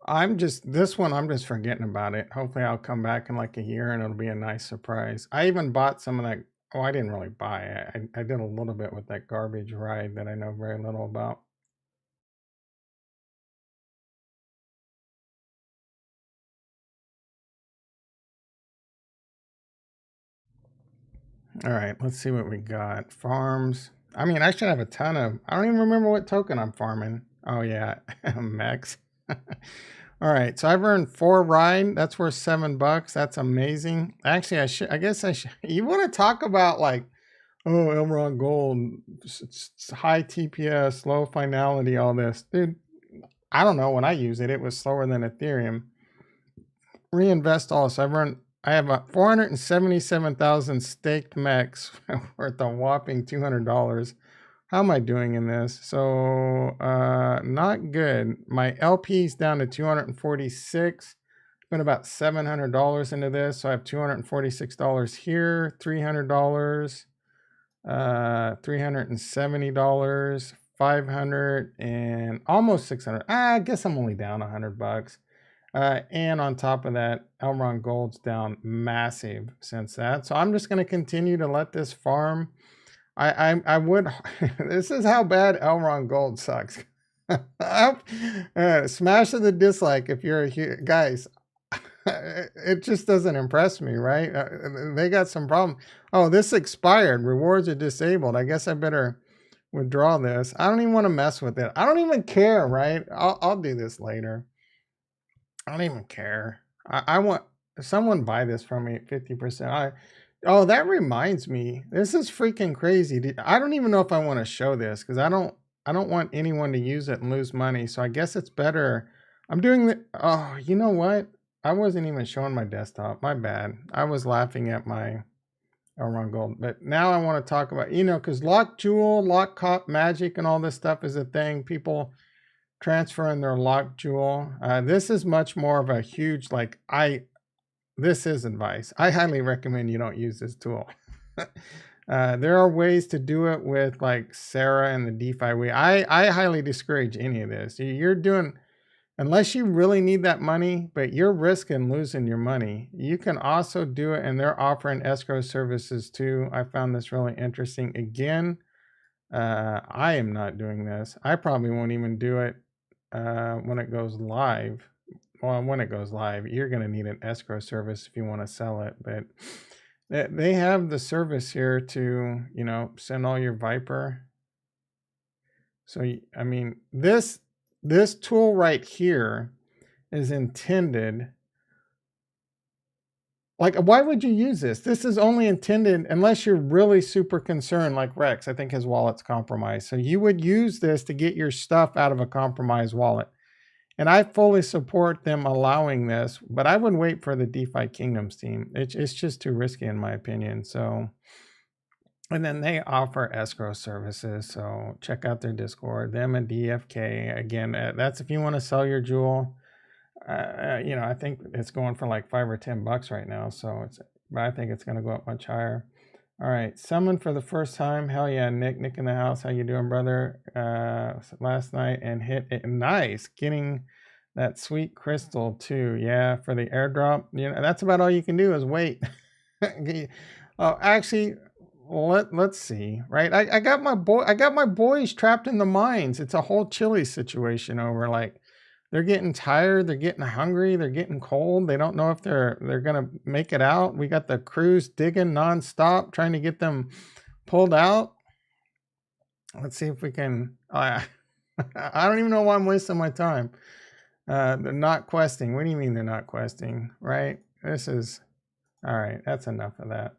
I'm just forgetting about it. Hopefully I'll come back in like a year and it'll be a nice surprise. I even bought some of that. Oh, I didn't really buy it. I did a little bit with that garbage ride that I know very little about. All right, let's see what we got. Farms. I mean, I should have a ton of, I don't even remember what token I'm farming. Oh yeah, Mex. All right, so I've earned 4 ride. That's worth $7. That's amazing. Actually, I guess I should. You want to talk about like, oh, Elrond Gold, high TPS, low finality, all this, dude. I don't know. When I use it, it was slower than Ethereum. Reinvest all. So I have a 477,000 staked Mex worth a whopping $200. How am I doing in this? So not good. My LP's down to 246. Spent about $700 into this. So I have $246 here, $300. $370, 500, and almost 600. I guess I'm only down $100. And on top of that, Elrond Gold's down massive since that. So I'm just going to continue to let this farm. I would. This is how bad Elrond Gold sucks. Smash the dislike if you're here, guys. It just doesn't impress me, right? They got some problem. Oh, this expired. Rewards are disabled. I guess I better withdraw this. I don't even want to mess with it. I don't even care, right? I'll do this later. I don't even care. I want someone buy this from me at 50%. Oh, that reminds me. This is freaking crazy. I don't even know if I want to show this because I don't want anyone to use it and lose money. So I guess it's better. I'm doing the. Oh, you know what? I wasn't even showing my desktop. My bad. I was laughing at my Elrond Gold. But now I want to talk about, because Lock Jewel, Lock Cop Magic, and all this stuff is a thing. People transferring their Lock Jewel. This is much more of a huge, this is advice. I highly recommend you don't use this tool. There are ways to do it with like Sarah and the DeFi way. I highly discourage any of this. You're doing, unless you really need that money, but you're risking losing your money. You can also do it, and they're offering escrow services too. I found this really interesting. Again, I am not doing this. I probably won't even do it when it goes live. Well, when it goes live, you're going to need an escrow service if you want to sell it. But they have the service here to, send all your Viper. So, I mean, this tool right here is intended. Like, why would you use this? This is only intended unless you're really super concerned, like Rex. I think his wallet's compromised. So you would use this to get your stuff out of a compromised wallet. And I fully support them allowing this, but I would wait for the DeFi Kingdoms team. It's just too risky in my opinion. So, and then they offer escrow services. So check out their Discord, them and DFK. Again, that's if you want to sell your jewel. I think it's going for like $5 or $10 right now. So but I think it's going to go up much higher. All right, summon for the first time. Hell yeah, Nick in the house. How you doing, brother? Last night and hit it. Nice, getting that sweet crystal too. Yeah, for the airdrop. That's about all you can do is wait. Oh, actually, let's see. Right, I got my boys trapped in the mines. It's a whole chilly situation over. Like, they're getting tired, they're getting hungry, they're getting cold. They don't know if they're gonna make it out. We got the crews digging nonstop, trying to get them pulled out. Let's see if we can. I don't even know why I'm wasting my time. They're not questing. What do you mean they're not questing? Right? This is all right. That's enough of that.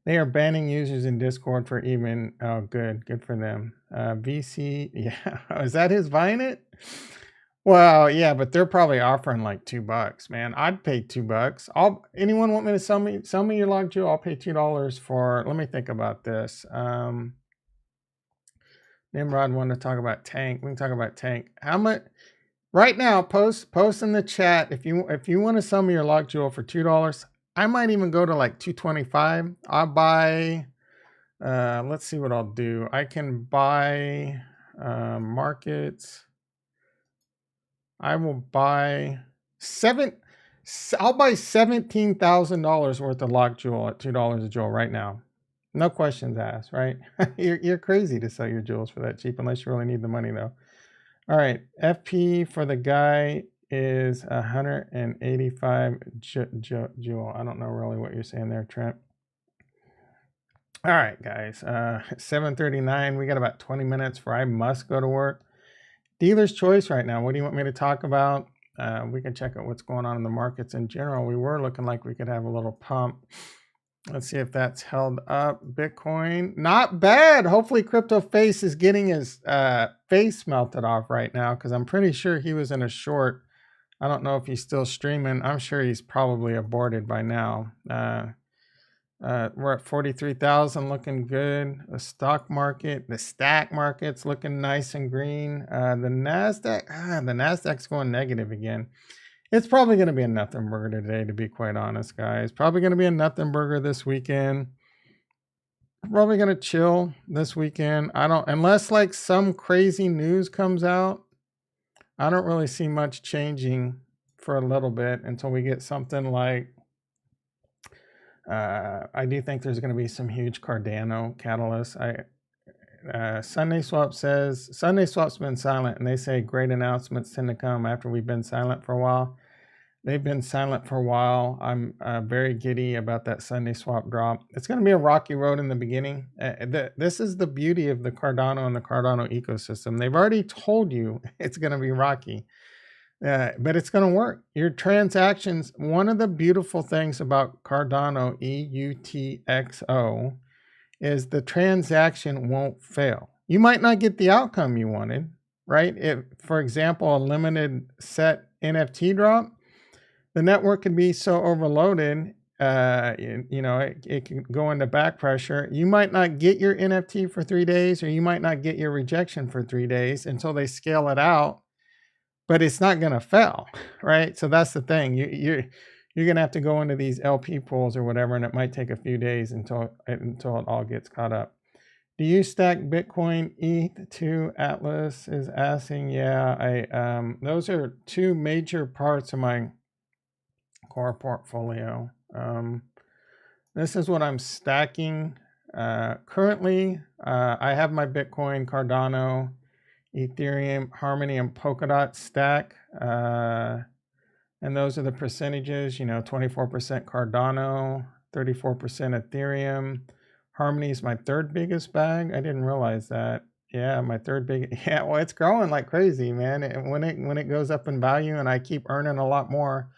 They are banning users in Discord for even. Oh, good for them. VC, yeah. Is that his buying it? Well, yeah, but they're probably offering like $2, man. I'd pay $2. Anyone want me to sell me your Lock Jewel? I'll pay $2 for. Let me think about this. Nimrod wanted to talk about Tank. We can talk about Tank. How much? Right now, post in the chat if you want to sell me your Lock Jewel for $2. I might even go to like $2.25. I'll buy. Let's see what I'll do. I can buy markets. I will buy I'll buy $17,000 worth of Lock Jewel at $2 a jewel right now. No questions asked, right? You're crazy to sell your jewels for that cheap unless you really need the money though. All right, FP for the guy is 185 jewel. I don't know really what you're saying there, Trent. All right, guys, 7:39. We got about 20 minutes for I must go to work. Dealer's choice right now. What do you want me to talk about? We can check out what's going on in the markets in general. We were looking like we could have a little pump. Let's see if that's held up. Bitcoin, not bad. Hopefully Crypto Face is getting his face melted off right now because I'm pretty sure he was in a short. I don't know if he's still streaming. I'm sure he's probably aborted by now. We're at 43,000, looking good. The stock market, the stack market's looking nice and green. The Nasdaq's going negative again. It's probably going to be a nothing burger today, to be quite honest, guys. Probably going to be a nothing burger this weekend. Probably gonna chill this weekend. I don't, unless like some crazy news comes out, I don't really see much changing for a little bit until we get something like, I do think there's going to be some huge Cardano catalyst. Sunday Swap says, Sunday Swap's been silent, and they say great announcements tend to come after we've been silent for a while. They've been silent for a while. I'm very giddy about that Sunday Swap drop. It's going to be a rocky road in the beginning. This is the beauty of the Cardano and the Cardano ecosystem. They've already told you it's going to be rocky, but it's going to work. Your transactions, one of the beautiful things about Cardano, EUTXO, is the transaction won't fail. You might not get the outcome you wanted, right? If, for example, a limited set NFT drop, the network can be so overloaded, it can go into back pressure. You might not get your NFT for 3 days, or you might not get your rejection for 3 days until they scale it out, but it's not going to fail, right? So that's the thing. You're going to have to go into these LP pools or whatever, and it might take a few days until it all gets caught up. Do you stack Bitcoin ETH to Atlas? Is asking. Yeah, those are two major parts of my core portfolio. This is what I'm stacking currently. I have my Bitcoin, Cardano, Ethereum, Harmony, and Polkadot stack. And those are the percentages, 24% Cardano, 34% Ethereum. Harmony is my third biggest bag. I didn't realize that. Yeah, my third big. Yeah, well, it's growing like crazy, man. And when it goes up in value and I keep earning a lot more.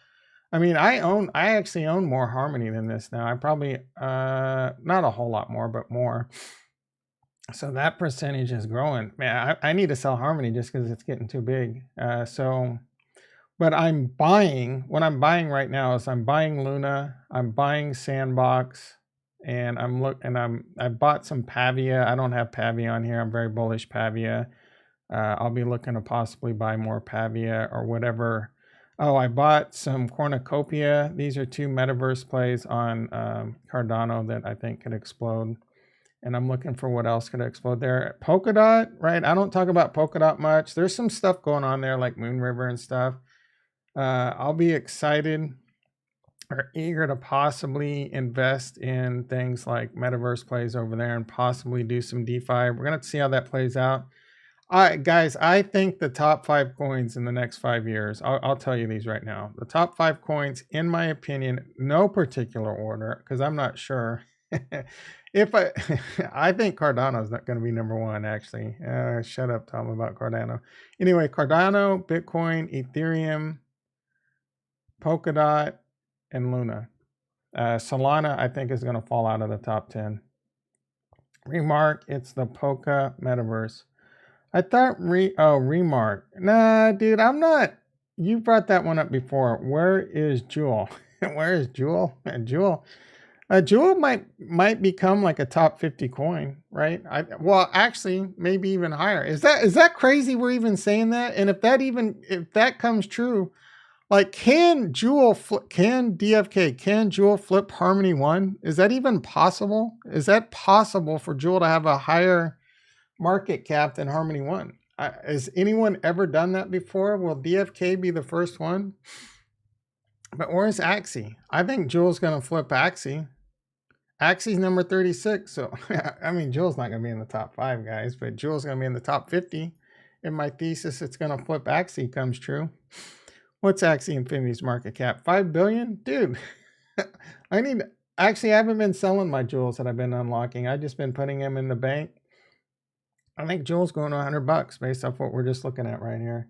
I mean, I actually own more Harmony than this now. I probably, not a whole lot more, but more. So that percentage is growing. Man, I need to sell Harmony just because it's getting too big. But I'm buying, what I'm buying right now is I'm buying Luna, I'm buying Sandbox, and I bought some Pavia. I don't have Pavia on here. I'm very bullish Pavia. I'll be looking to possibly buy more Pavia or whatever. Oh, I bought some Cornucopia. These are two Metaverse plays on Cardano that I think could explode. And I'm looking for what else could explode there. Polkadot, right? I don't talk about Polkadot much. There's some stuff going on there like Moon River and stuff. I'll be excited or eager to possibly invest in things like Metaverse plays over there and possibly do some DeFi. We're going to have to see how that plays out. All right, guys, I think the top 5 coins in the next 5 years, I'll tell you these right now. The top 5 coins, in my opinion, no particular order, because I'm not sure. I think Cardano is not going to be number 1, actually. Shut up, Tom, about Cardano. Anyway, Cardano, Bitcoin, Ethereum, Polkadot, and Luna. Solana, I think, is going to fall out of the top 10. Remark, it's the Polka Metaverse. I thought Remark. Nah, dude, I'm not. You brought that one up before. Where is Jewel? Where is Jewel? Jewel. Jewel might become like a top 50 coin, right? Well, actually, maybe even higher. Is that crazy? We're even saying that. And if that comes true, like, can Jewel flip Harmony 1? Is that even possible? Is that possible for Jewel to have a higher market cap than Harmony 1? Has anyone ever done that before? Will DFK be the first one? But where's Axie? I think Jewel's going to flip Axie. Axie's number 36. So, I mean, Jewel's not going to be in the top 5, guys, but Jewel's going to be in the top 50. In my thesis, it's going to flip Axie comes true. What's Axie Infinity's market cap? 5 billion? Dude, actually, I haven't been selling my Jewels that I've been unlocking. I've just been putting them in the bank. I think Jewel's going to $100 based off what we're just looking at right here.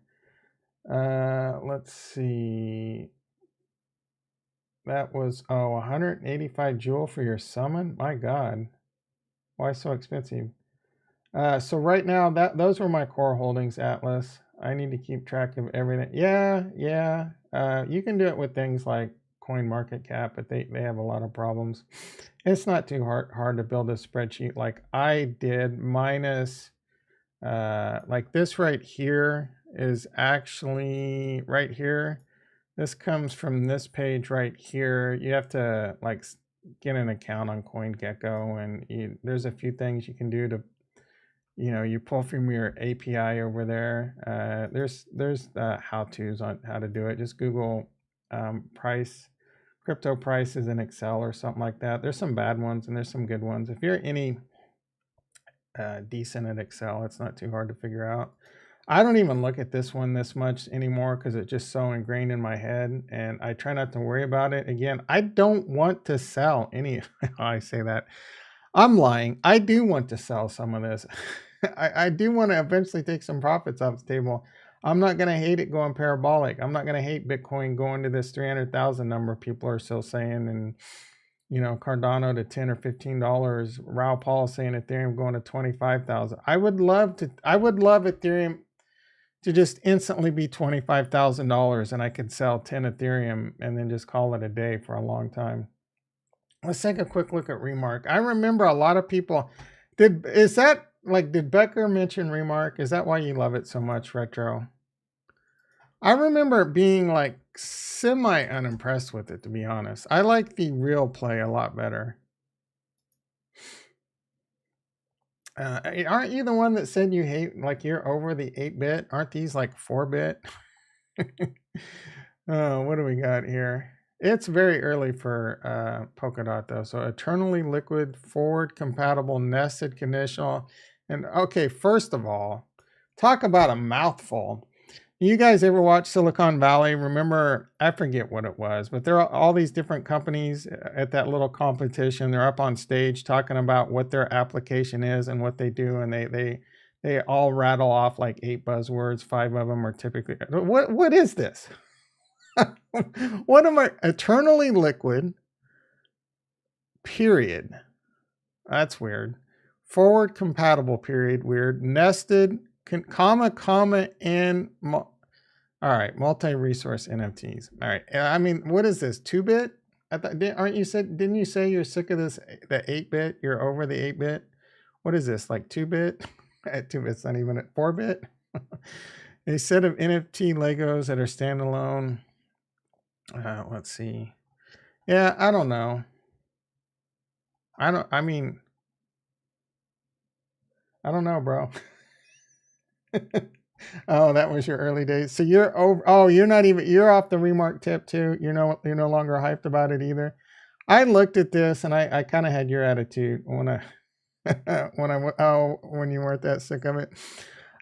Let's see. That was, 185 Jewel for your summon? My God. Why so expensive? So right now, those were my core holdings, Atlas. I need to keep track of everything. Yeah. You can do it with things like CoinMarketCap, but they have a lot of problems. It's not too hard to build a spreadsheet like I did, minus like this right here is actually right here. This comes from this page right here. You have to like get an account on CoinGecko, and there's a few things you can do to, you pull from your API over there. There's how-tos on how to do it. Just Google crypto prices in Excel or something like that. There's some bad ones and there's some good ones. If you're any decent at Excel, it's not too hard to figure out. I don't even look at this one this much anymore because it's just so ingrained in my head, and I try not to worry about it. Again, I don't want to sell any. I say that. I'm lying. I do want to sell some of this. I do want to eventually take some profits off the table. I'm not going to hate it going parabolic. I'm not going to hate Bitcoin going to this 300,000 number people are still saying, and Cardano to $10 or $15. Raoul Paul saying Ethereum going to 25,000. I would love Ethereum to just instantly be $25,000 and I could sell 10 Ethereum and then just call it a day for a long time. Let's take a quick look at Remark. I remember a lot of people did Becker mention Remark? Is that why you love it so much, Retro? I remember being like semi unimpressed with it, to be honest. I like the real play a lot better. Aren't you the one that said you hate, like you're over the 8-bit? Aren't these like 4-bit? Oh, what do we got here? It's very early for Polkadot though. So eternally liquid, forward compatible, nested, conditional. And okay, first of all, talk about a mouthful. You guys ever watch Silicon Valley? Remember, I forget what it was, but there are all these different companies at that little competition. They're up on stage talking about what their application is and what they do, and they all rattle off like 8 buzzwords. 5 of them are typically, what is this? What am I? Eternally liquid, period. That's weird. Forward compatible, period, weird. Nested, comma, and all right, multi-resource NFTs. All right, I mean, what is this? 2-bit? Didn't you say you're sick of this? The 8-bit? You're over the 8-bit? What is this? Like 2-bit? 2-bit's not even at 4-bit. A set of NFT Legos that are standalone. Let's see. Yeah, I don't know. I don't know, bro. Oh, that was your early days. So you're over. Oh, you're off the Remark tip too. You're no longer hyped about it either. I looked at this and I kind of had your attitude when when you weren't that sick of it.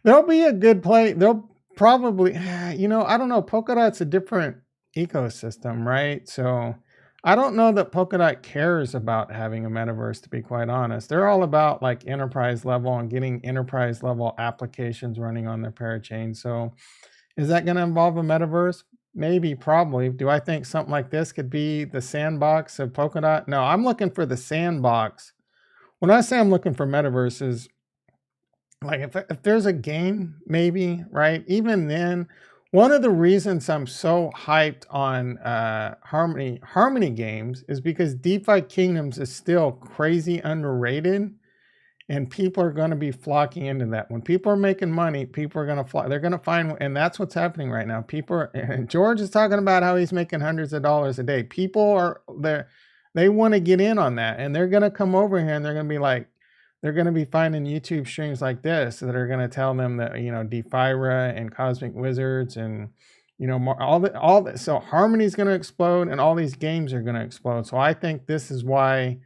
There'll be a good play. They'll probably, I don't know. Polkadot's a different ecosystem, right? So I don't know that Polkadot cares about having a metaverse, to be quite honest. They're all about like enterprise level and getting enterprise level applications running on their parachain. So is that going to involve a metaverse? Maybe, probably. Do I think something like this could be the sandbox of Polkadot? No, I'm looking for the sandbox. When I say I'm looking for metaverses, like if there's a game, maybe, right? Even then, one of the reasons I'm so hyped on Harmony games is because DeFi Kingdoms is still crazy underrated, and people are going to be flocking into that. When people are making money, people are going to flock. They're going to find, and that's what's happening right now. And George is talking about how he's making hundreds of dollars a day. People are there. They want to get in on that, and they're going to come over here and they're going to be like, they're going to be finding YouTube streams like this that are going to tell them that, Defira and Cosmic Wizards and, all that. So Harmony's going to explode and all these games are going to explode. So I think this is why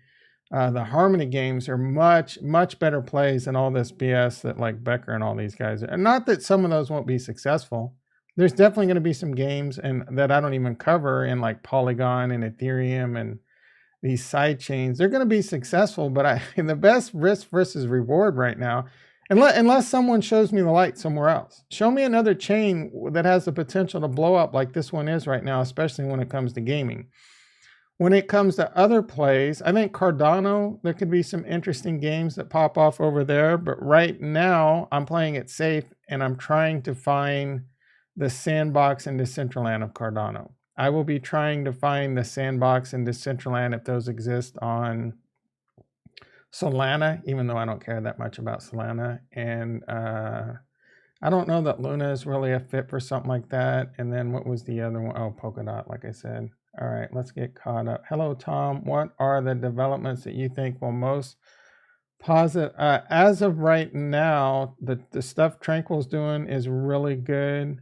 the Harmony games are much, much better plays than all this BS that like Becker and all these guys are. And not that some of those won't be successful. There's definitely going to be some games and that I don't even cover in like Polygon and Ethereum and these side chains. They're going to be successful, but the best risk versus reward right now, unless someone shows me the light somewhere else. Show me another chain that has the potential to blow up like this one is right now, especially when it comes to gaming. When it comes to other plays, I think Cardano, there could be some interesting games that pop off over there, but right now I'm playing it safe and I'm trying to find the sandbox in Decentraland of Cardano. I will be trying to find the sandbox in Decentraland if those exist on Solana, even though I don't care that much about Solana. And I don't know that Luna is really a fit for something like that. And then what was the other one? Oh, Polkadot, like I said. All right, let's get caught up. Hello, Tom. What are the developments that you think will most positive? As of right now, the stuff Tranquil's doing is really good.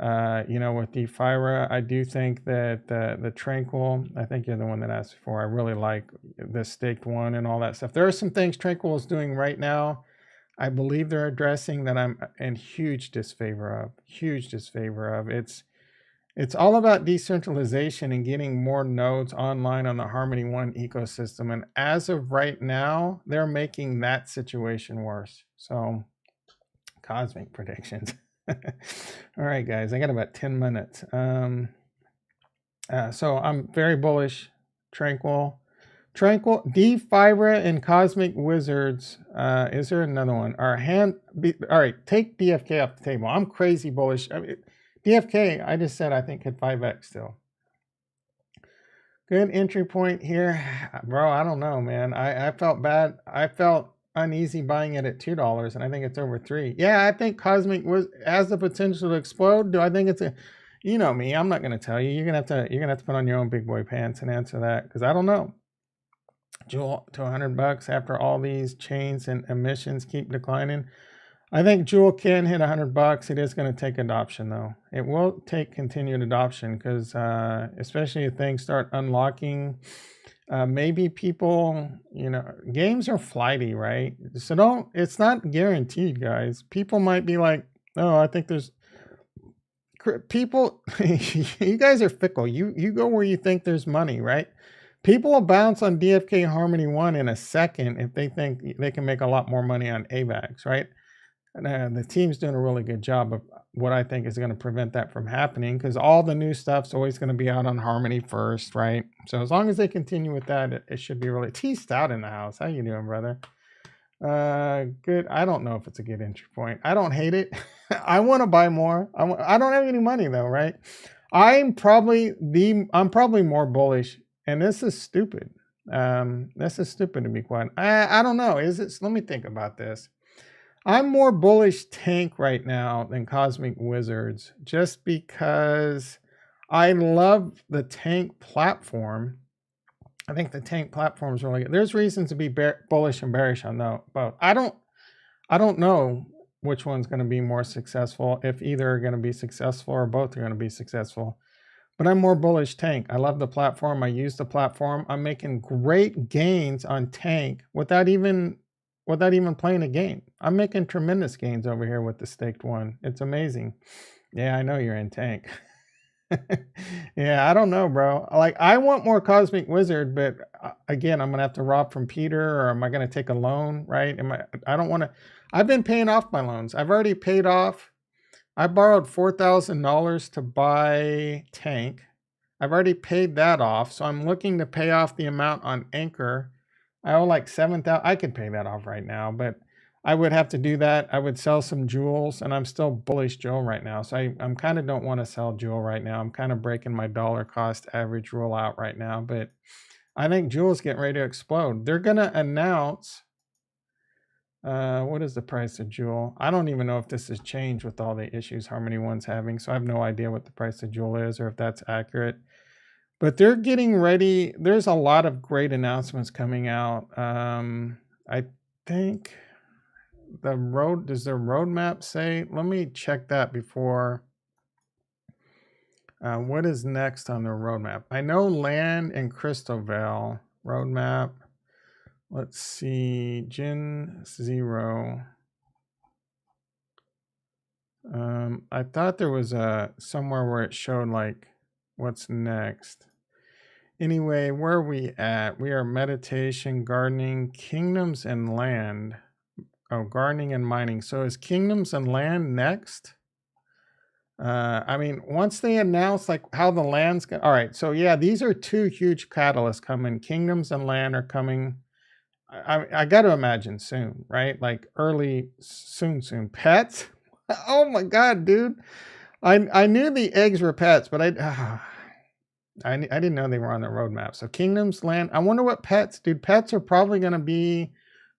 You know, with DeFira, I do think that the Tranquil, I think you're the one that asked before. I really like the staked one and all that stuff. There are some things Tranquil is doing right now. I believe they're addressing that I'm in huge disfavor of. Huge disfavor of. It's all about decentralization and getting more nodes online on the Harmony One ecosystem. And as of right now, they're making that situation worse. So, cosmic predictions. All right, guys, I got about 10 minutes. So I'm very bullish. Tranquil, DeFira, and Cosmic Wizards. Is there another one? All right, take DFK off the table. I'm crazy bullish. I mean, DFK, I just said I think hit 5x still. Good entry point here. Bro, I don't know, man. I felt bad. I felt uneasy buying it at $2, and I think it's over $3. Yeah, I think Cosmic has the potential to explode. Do I think it's a... You know me, I'm not going to tell you. You're going to have to put on your own big boy pants and answer that, because I don't know. Jewel to $100 after all these chains and emissions keep declining. I think Jewel can hit $100. It is going to take adoption, though. It will take continued adoption, because especially if things start unlocking, maybe people, you know, games are flighty, right? So it's not guaranteed, guys. People might be like, oh, I think there's people, you guys are fickle. You go where you think there's money, right? People will bounce on DFK Harmony One in a second if they think they can make a lot more money on AVAX, right? And the team's doing a really good job of what I think is going to prevent that from happening, because all the new stuff's always going to be out on Harmony first, right? So as long as they continue with that, it should be really... T-Stout in the house. How you doing, brother? Good. I don't know if it's a good entry point. I don't hate it. I want to buy more. I don't have any money though, right? I'm probably more bullish, and this is stupid. This is stupid to be quiet. I don't know. Is it? Let me think about this. I'm more bullish Tank right now than Cosmic Wizards, just because I love the Tank platform. I think the Tank platform is really good. There's reasons to be bullish and bearish on both. I don't know which one's going to be more successful, if either are going to be successful or both are going to be successful. But I'm more bullish Tank. I love the platform. I use the platform. I'm making great gains on Tank without even playing a game. I'm making tremendous gains over here with the staked one. It's amazing. Yeah, I know you're in Tank. Yeah, I don't know, bro. Like, I want more Cosmic Wizard, but again, I'm gonna have to rob from Peter, or am I gonna take a loan, right? I don't want to. I've been paying off my loans. I've already paid off. I borrowed $4,000 to buy Tank. I've already paid that off, so I'm looking to pay off the amount on Anchor. I owe like $7,000. I could pay that off right now, but I would have to do that. I would sell some jewels, and I'm still bullish Jewel right now. So I'm kind of don't want to sell Jewel right now. I'm kind of breaking my dollar cost average rule out right now, but I think Jewel's getting ready to explode. They're going to announce, what is the price of Jewel? I don't even know if this has changed with all the issues Harmony One's having. So I have no idea what the price of Jewel is, or if that's accurate. But they're getting ready. There's a lot of great announcements coming out. I think does the roadmap say? Let me check that before. What is next on the roadmap? I know Land and Crystal Vale roadmap. Let's see, Gen 0. I thought there was somewhere where it showed like what's next. Anyway, where are we at? We are meditation, gardening, kingdoms, and land. Oh, gardening and mining. So is kingdoms and land next? I mean, once they announce like how the land's going. All right, so yeah, these are two huge catalysts coming. Kingdoms and land are coming. I got to imagine soon, right? Like soon. Pets? Oh my God, dude. I knew the eggs were pets, but I didn't know they were on the roadmap. So kingdoms, land. I wonder what pets, dude. Pets are probably going to be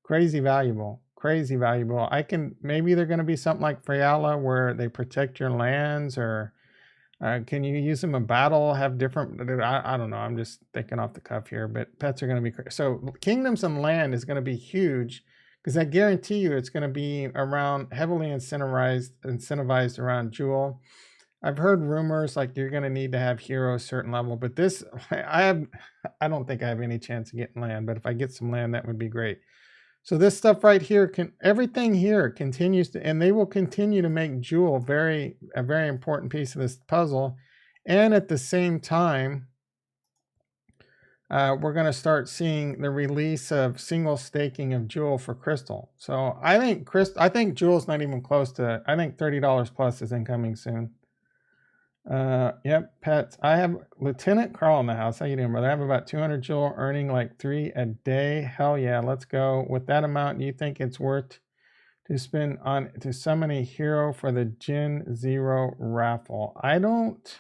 crazy valuable. Maybe they're going to be something like Freyala, where they protect your lands, or Can you use them in battle? Have different? I don't know. I'm just thinking off the cuff here, but pets are going to be so. Kingdoms and land is going to be huge because I guarantee you it's going to be around heavily incentivized around Jewel. I've heard rumors like you're going to need to have hero a certain level, but this I don't think I have any chance of getting land. But if I get some land, that would be great. So this stuff right here everything here continues to, and they will continue to make Jewel a very important piece of this puzzle. And at the same time, we're going to start seeing the release of single staking of Jewel for Crystal. So I think Jewel's not even close to, I think $30 plus is incoming soon. Yep, pets. I have Lieutenant Carl in the house. How you doing, brother? I have about 200 Jewel, earning like 3 a day. Hell yeah, let's go. With that amount, do you think it's worth to spend on to summon a hero for the Gen 0 raffle? I don't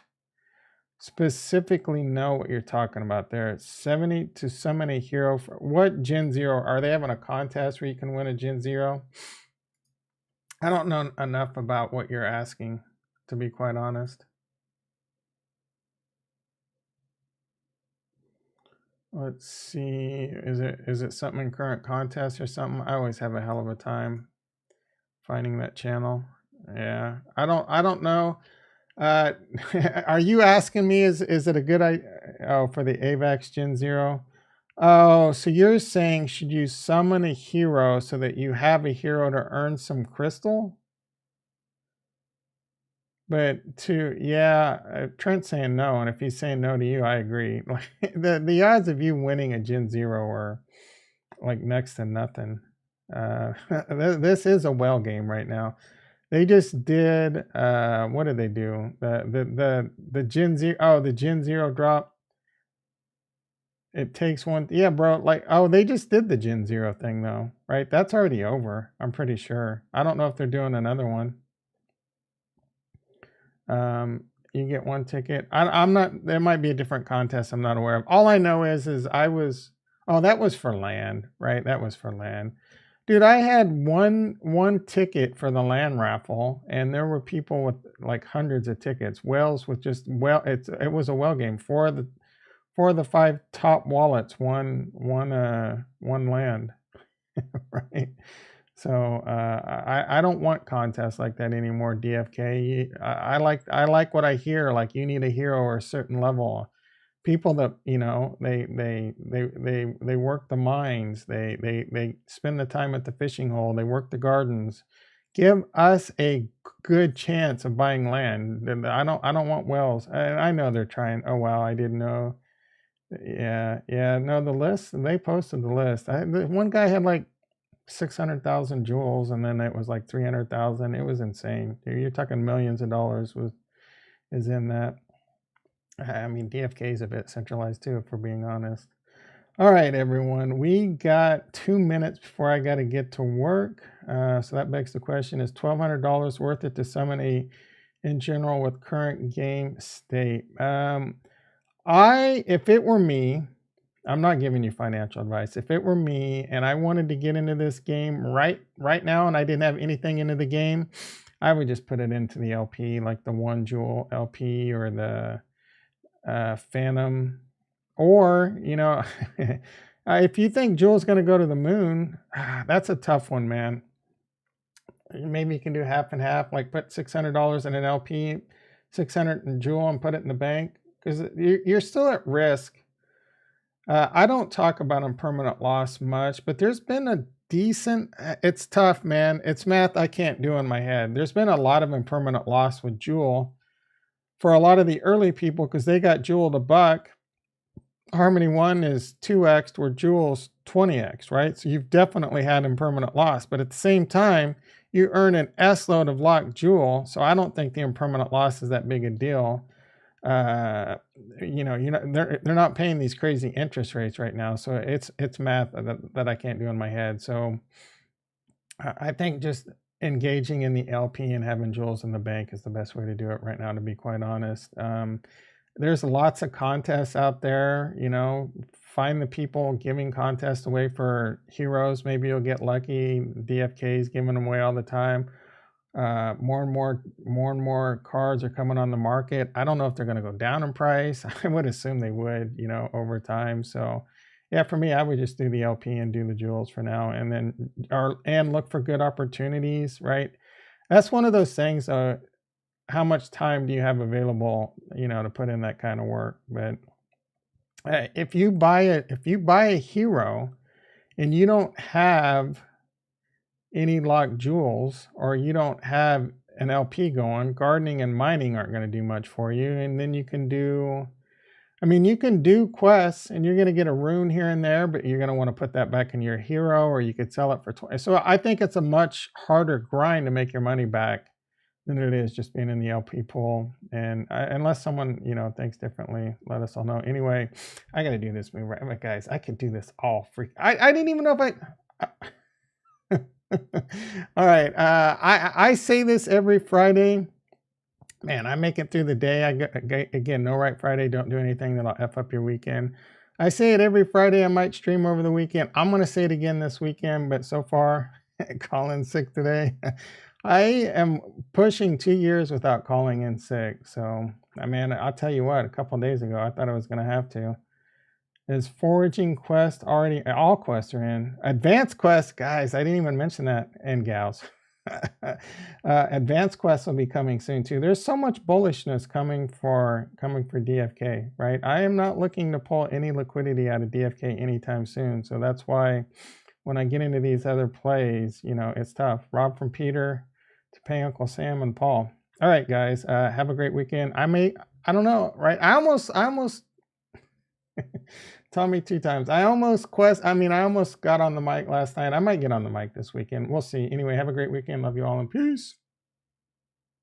specifically know what you're talking about there. It's 70 to summon a hero for what Gen 0? Are they having a contest where you can win a Gen 0? I don't know enough about what you're asking, to be quite honest. Let's see, is it something in current contest or something? I always have a hell of a time finding that channel. Yeah, I don't know. Are you asking me, is it a good idea? Oh, for the AVAX Gen 0? Oh, so you're saying should you summon a hero so that you have a hero to earn some crystal? But Trent's saying no, and if he's saying no to you, I agree. Like the odds of you winning a Gen 0 are like next to nothing. This is a well game right now. They just did what did they do? The Gen 0, oh, the Gen 0 drop. It takes one, yeah, bro. Like, oh, they just did the Gen 0 thing though, right? That's already over, I'm pretty sure. I don't know if they're doing another one. You get one ticket. I'm not, there might be a different contest I'm not aware of. All I know is I was, oh, that was for land, right? That was for land. Dude, I had one ticket for the land raffle, and there were people with like hundreds of tickets. Whales with just, well, it was a whale game. Four of the 5 top wallets won land, right? So I don't want contests like that anymore. DFK. I like what I hear. Like you need a hero or a certain level. People that they work the mines. They spend the time at the fishing hole. They work the gardens. Give us a good chance of buying land. I don't want whales. I know they're trying. Oh wow, I didn't know. Yeah. No, the list. They posted the list. One guy had like 600,000 jewels, and then it was like 300,000. It was insane. You're talking millions of dollars is in that. I mean, DFK is a bit centralized too, if we're being honest. All right, everyone, we got 2 minutes before I got to get to work. So that begs the question: is $1,200 worth it to summon in general with current game state? If it were me, I'm not giving you financial advice. If it were me and I wanted to get into this game right now and I didn't have anything into the game, I would just put it into the LP, like the 1 jewel LP or the Phantom. Or, if you think Jewel's going to go to the moon, that's a tough one, man. Maybe you can do half and half, like put $600 in an LP, 600 in Jewel, and put it in the bank, because you're still at risk. I don't talk about impermanent loss much, but there's been a decent, it's tough, man. It's math I can't do in my head. There's been a lot of impermanent loss with Jewel for a lot of the early people because they got Jewel to buck. Harmony 1 is 2x where Jewel's 20x, right? So you've definitely had impermanent loss, but at the same time, you earn an S load of locked Jewel. So I don't think the impermanent loss is that big a deal. They're not paying these crazy interest rates right now, so it's math that I can't do in my head. So I think just engaging in the LP and having jewels in the bank is the best way to do it right now, to be quite honest. There's lots of contests out there. Find the people giving contests away for heroes. Maybe you'll get lucky. DFK's giving them away all the time. More and more cards are coming on the market. I don't know if they're going to go down in price. I would assume they would, over time. So yeah, for me, I would just do the LP and do the jewels for now, and then and look for good opportunities, right? That's one of those things. How much time do you have available, to put in that kind of work? But if you buy a hero and you don't have any locked jewels, or you don't have an LP going, gardening and mining aren't going to do much for you. And then you can do, you can do quests and you're going to get a rune here and there, but you're going to want to put that back in your hero, or you could sell it for 20. So I think it's a much harder grind to make your money back than it is just being in the LP pool. And unless someone, thinks differently, let us all know. Anyway, I got to do this move, right? Guys, I could do this all free. I didn't even know if all right. I say this every Friday. Man, I make it through the day. Again, no right Friday. Don't do anything that'll F up your weekend. I say it every Friday. I might stream over the weekend. I'm going to say it again this weekend, but so far, calling sick today. I am pushing 2 years without calling in sick. So, I'll tell you what, a couple days ago, I thought I was going to have to. Is foraging quest already? All quests are in. Advanced quests, guys, I didn't even mention that, and gals. Advanced quests will be coming soon too. There's so much bullishness coming for DFK, right? I am not looking to pull any liquidity out of DFK anytime soon. So that's why when I get into these other plays, it's tough. Rob from Peter to pay Uncle Sam and Paul. All right, guys, have a great weekend. I don't know, right? I almost tell me 2 times. I almost got on the mic last night. I might get on the mic this weekend. We'll see. Anyway, have a great weekend. Love you all, and peace.